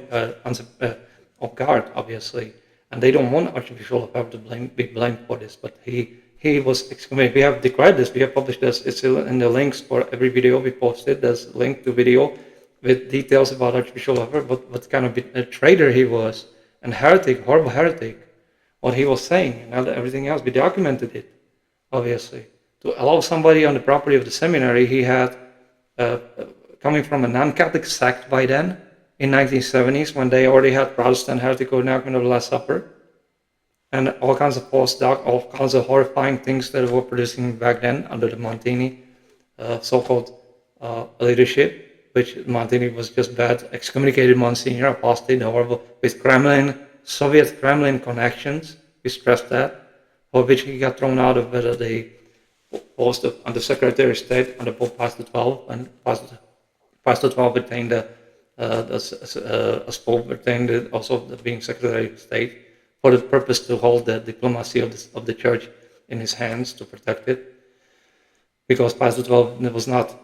[SPEAKER 2] off guard, obviously, and they don't want Archbishop Lefebvre to be blamed for this, but he was excommunicated. We have declared this, we have published this. It's in the links for every video we posted. There's a link to video with details about Archbishop Lefebvre, what kind of a traitor he was. And heretic, horrible heretic, what he was saying, and everything else. We documented it, obviously. To allow somebody on the property of the seminary, he had, coming from a non-Catholic sect by then, in 1970s, when they already had Protestant heretical enactment of the Last Supper, and all kinds of all kinds of horrifying things that were producing back then under the Montini so-called leadership, which Montini was just bad, excommunicated Monsignor, apostate, horrible, with Kremlin, Soviet Kremlin connections. We stressed that, for which he got thrown out of the post of Undersecretary of State under Pope Pius XII, and Pius XII retained as Pope retained also being Secretary of State for the purpose to hold the diplomacy of the Church in his hands to protect it, because Pius XII was not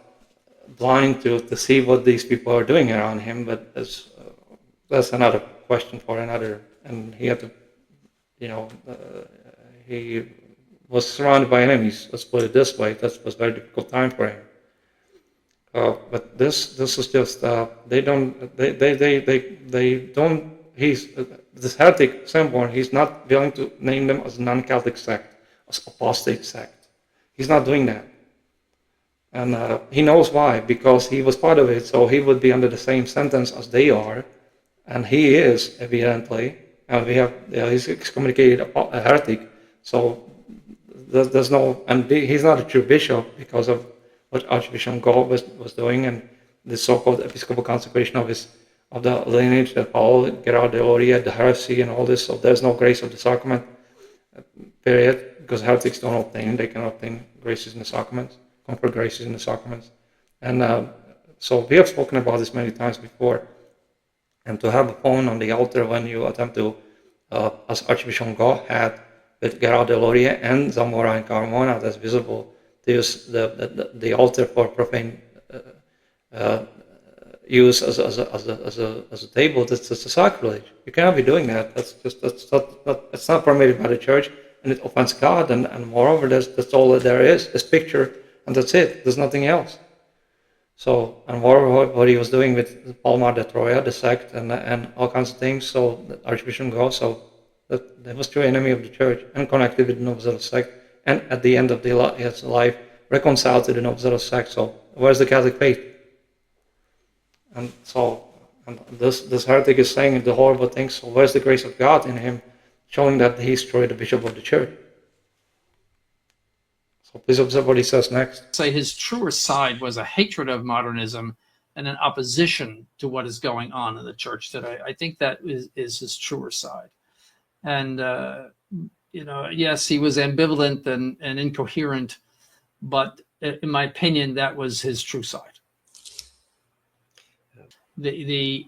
[SPEAKER 2] blind to see what these people are doing around him, but that's another question for another. And he had to, he was surrounded by enemies. Let's put it this way. That was a very difficult time for him. But this is just they don't. He's this heretic Sanborn. He's not willing to name them as non-Catholic sect, as apostate sect. He's not doing that. And he knows why, because he was part of it, so he would be under the same sentence as they are, and he is, evidently, and he's excommunicated a heretic, so there's no, and he's not a true bishop because of what Archbishop Gall was doing, and the so-called episcopal consecration of the lineage that followed, Gerard de Loria, the heresy and all this, so there's no grace of the sacrament, period, because heretics don't obtain, they can obtain graces in the sacraments. Comfort graces in the sacraments. And so we have spoken about this many times before. And to have a phone on the altar when you attempt to, as Archbishop Gall had with Gerard de Loria and Zamora and Carmona, that's visible, to use the altar for profane use as a table, that's just a sacrilege. You cannot be doing that. That's not permitted by the Church, and it offends God. And moreover, that's all that there is. This picture. And that's it. There's nothing else. So, and what he was doing with Palmar de Troya, the sect, and all kinds of things. So, Archbishop Gall, so that was true enemy of the Church and connected with the Novus Ordo sect. And at the end of his life, reconciled to the Novus Ordo sect. So, where's the Catholic faith? And so, this heretic is saying the horrible things. So, where's the grace of God in him, showing that he destroyed the bishop of the Church? So please observe what he says next.
[SPEAKER 8] Say his truer side was a hatred of modernism and an opposition to what is going on in the church today. I think that is his truer side. And, yes, he was ambivalent and incoherent, but in my opinion, that was his true side. The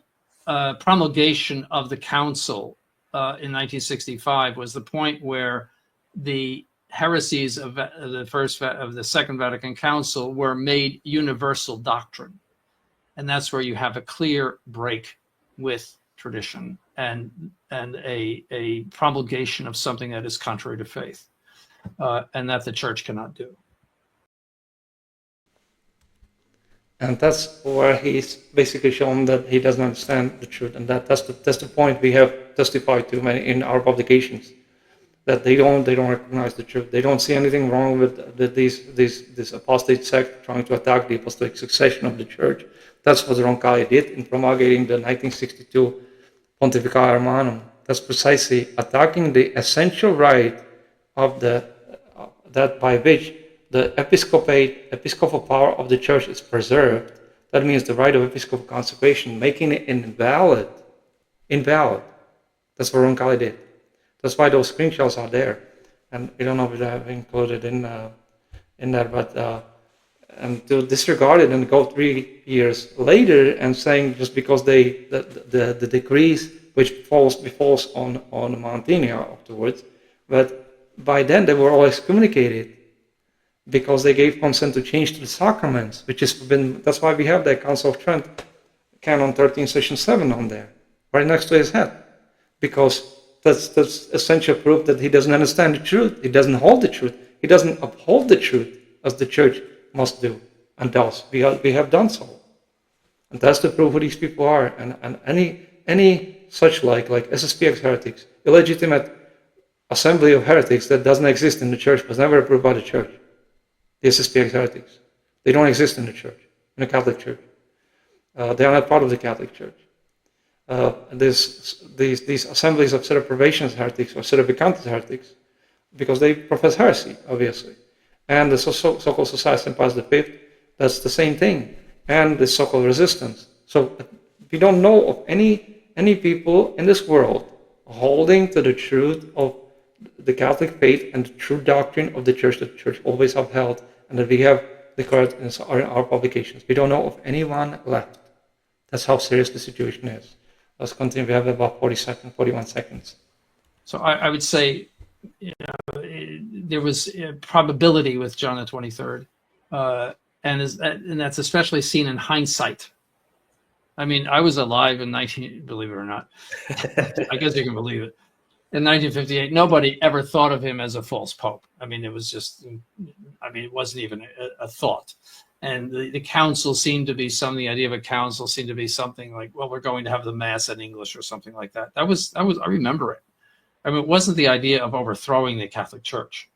[SPEAKER 8] promulgation of the council in 1965 was the point where the heresies of the Second Vatican Council were made universal doctrine, and that's where you have a clear break with tradition and a promulgation of something that is contrary to faith, and that the church cannot do.
[SPEAKER 2] And that's where he's basically shown that he doesn't understand the truth, and that's the point we have testified to many in our publications, that they don't recognize the truth. They don't see anything wrong with this apostate sect trying to attack the apostolic succession of the church. That's what Roncalli did in promulgating the 1962 Pontificale Hermanum. That's precisely attacking the essential right of that by which the episcopal power of the church is preserved. That means the right of episcopal consecration, making it invalid. That's what Roncalli did. That's why those screenshots are there. And I don't know if I have included in there, but and to disregard it and go 3 years later and saying just because the decrees which befalls on Mantinia afterwards, but by then they were all excommunicated, because they gave consent to change to the sacraments, which has been, that's why we have that Council of Trent, Canon 13, Session 7 on there, right next to his head, because that's essential proof that he doesn't understand the truth, he doesn't hold the truth, he doesn't uphold the truth as the church must do, and thus we have done so. And that's the proof who these people are, and any such like SSPX heretics, illegitimate assembly of heretics that doesn't exist in the church, was never approved by the church. The SSPX heretics. They don't exist in the church, in the Catholic Church. They are not part of the Catholic Church. These assemblies of seroprobationist heretics or serovicantes heretics, because they profess heresy, obviously. And the so-called Society of Pius V, that's the same thing. And the so-called resistance. So we don't know of any people in this world holding to the truth of the Catholic faith and the true doctrine of the church that the church always upheld, and that we have declared in our publications. We don't know of anyone left. That's how serious the situation is. Let's continue. We have about 41 seconds.
[SPEAKER 8] So I would say, there was a probability with John the 23rd, and that's especially seen in hindsight. I mean, I was alive in believe it or not, I guess you can believe it. In 1958, nobody ever thought of him as a false pope. I mean, it was just, it wasn't even a thought. And the council seemed to be the idea of a council seemed to be something like, well, we're going to have the mass in English or something like that. That was, I remember it. I mean, it wasn't the idea of overthrowing the Catholic Church.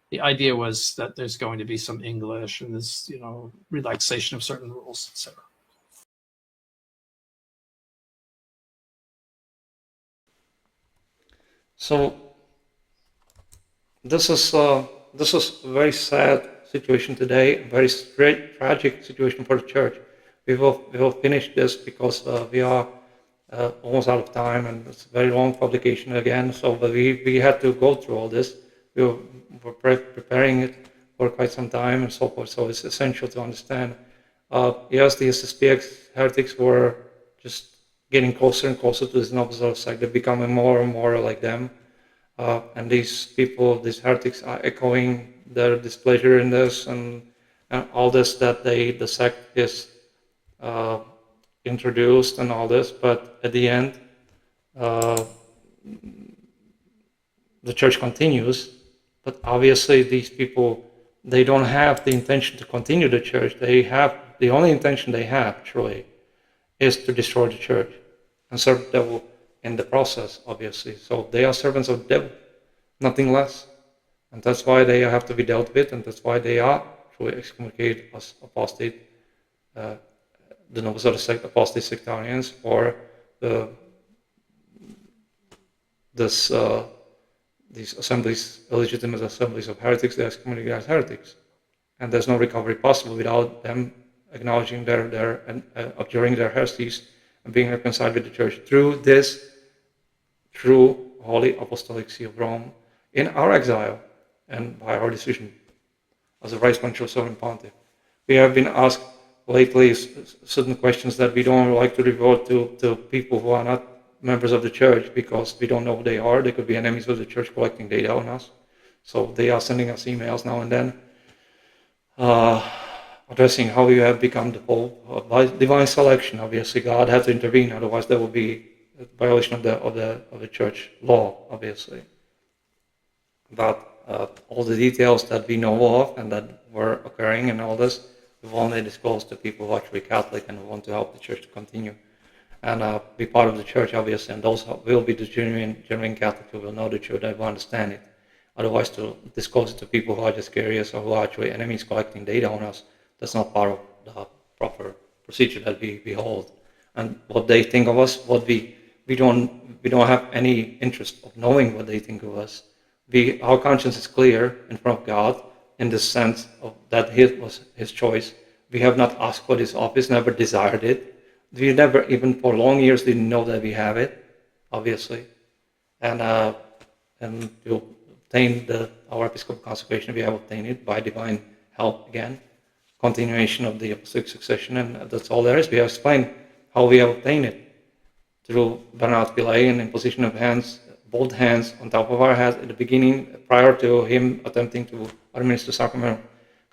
[SPEAKER 8] The idea was that there's going to be some English and this, relaxation of certain rules, etc.
[SPEAKER 2] So this is a very sad situation today, a very tragic situation for the church. We will finish this because we are almost out of time, and it's a very long publication again. So, but we had to go through all this. We were preparing it for quite some time and so forth. So it's essential to understand. Yes, the SSPX heretics were just getting closer and closer to this novice sect. They're becoming more and more like them. And these people, these heretics, are echoing their displeasure in this and all this that the sect is introduced and all this. But at the end, the church continues. But obviously, these people, they don't have the intention to continue the church. The only intention they have, truly, is to destroy the church and serve the devil in the process, obviously. So they are servants of the devil, nothing less. And that's why they have to be dealt with, and that's why they are truly excommunicated as apostate, the Novus Ordo sect, apostate sectarians, or these assemblies, illegitimate assemblies of heretics, they excommunicate as heretics. And there's no recovery possible without them acknowledging abjuring their heresies and being reconciled with the church through this true Holy Apostolic See of Rome in our exile and by our decision as a vice control sovereign pontiff. We have been asked lately certain questions that we don't like to revert to people who are not members of the church because we don't know who they are. They could be enemies of the church collecting data on us. So they are sending us emails now and then addressing how you have become the Pope by divine selection. Obviously, God had to intervene, otherwise there would be a violation of the church law, obviously. But all the details that we know of and that were occurring and all this, we've only disclosed to people who are actually Catholic and who want to help the church to continue and be part of the church, obviously. And those will be the genuine Catholics who will know the church and will understand it. Otherwise, to disclose it to people who are just curious or who are actually enemies collecting data on us, that's not part of the proper procedure that we hold. And what they think of us, we don't have any interest of knowing what they think of us. Our conscience is clear in front of God in the sense of that it was His choice. We have not asked for this office, never desired it. We never, even for long years, didn't know that we have it, obviously. And to obtain our episcopal consecration, we have obtained it by divine help again, continuation of the apostolic succession, and that's all there is. We have explained how we have obtained it through Bernard Pillay and imposition of hands, both hands on top of our heads at the beginning, prior to him attempting to administer sacramental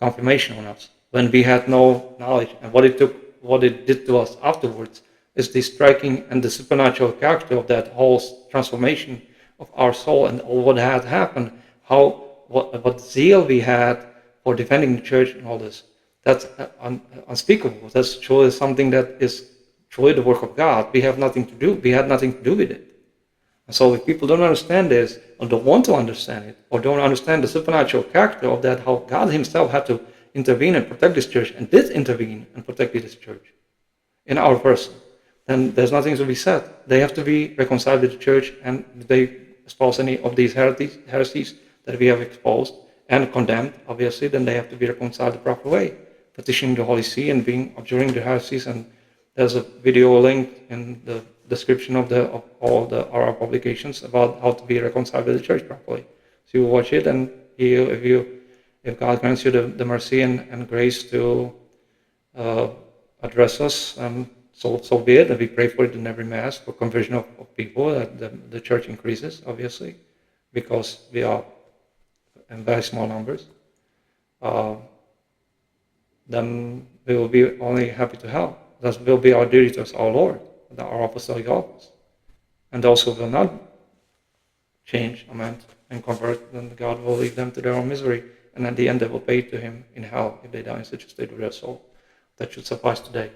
[SPEAKER 2] confirmation on us, when we had no knowledge. And what it did to us afterwards is the striking and the supernatural character of that whole transformation of our soul and all what had happened, what zeal we had for defending the church and all this. That's unspeakable. That's truly something that is truly the work of God. We have nothing to do. We had nothing to do with it. And so if people don't understand this, or don't want to understand it, or don't understand the supernatural character of that, how God Himself had to intervene and protect this church, and did intervene and protect this church in our person, then there's nothing to be said. They have to be reconciled with the church, and they espouse any of these heresies that we have exposed and condemned, obviously, then they have to be reconciled the proper way, petitioning the Holy See and abjuring the heresies. And there's a video link in the description of all our publications about how to be reconciled with the church properly. So you watch it, and if God grants you the mercy and grace to address us, so be it. And we pray for it in every Mass for conversion of people, that the church increases, obviously, because we are in very small numbers. Then we will be only happy to help. That will be our duty towards our Lord, our apostolic office. And those who will not change, amend, and convert, then God will leave them to their own misery. And at the end, they will pay to Him in hell if they die in such a state of their soul. That should suffice today.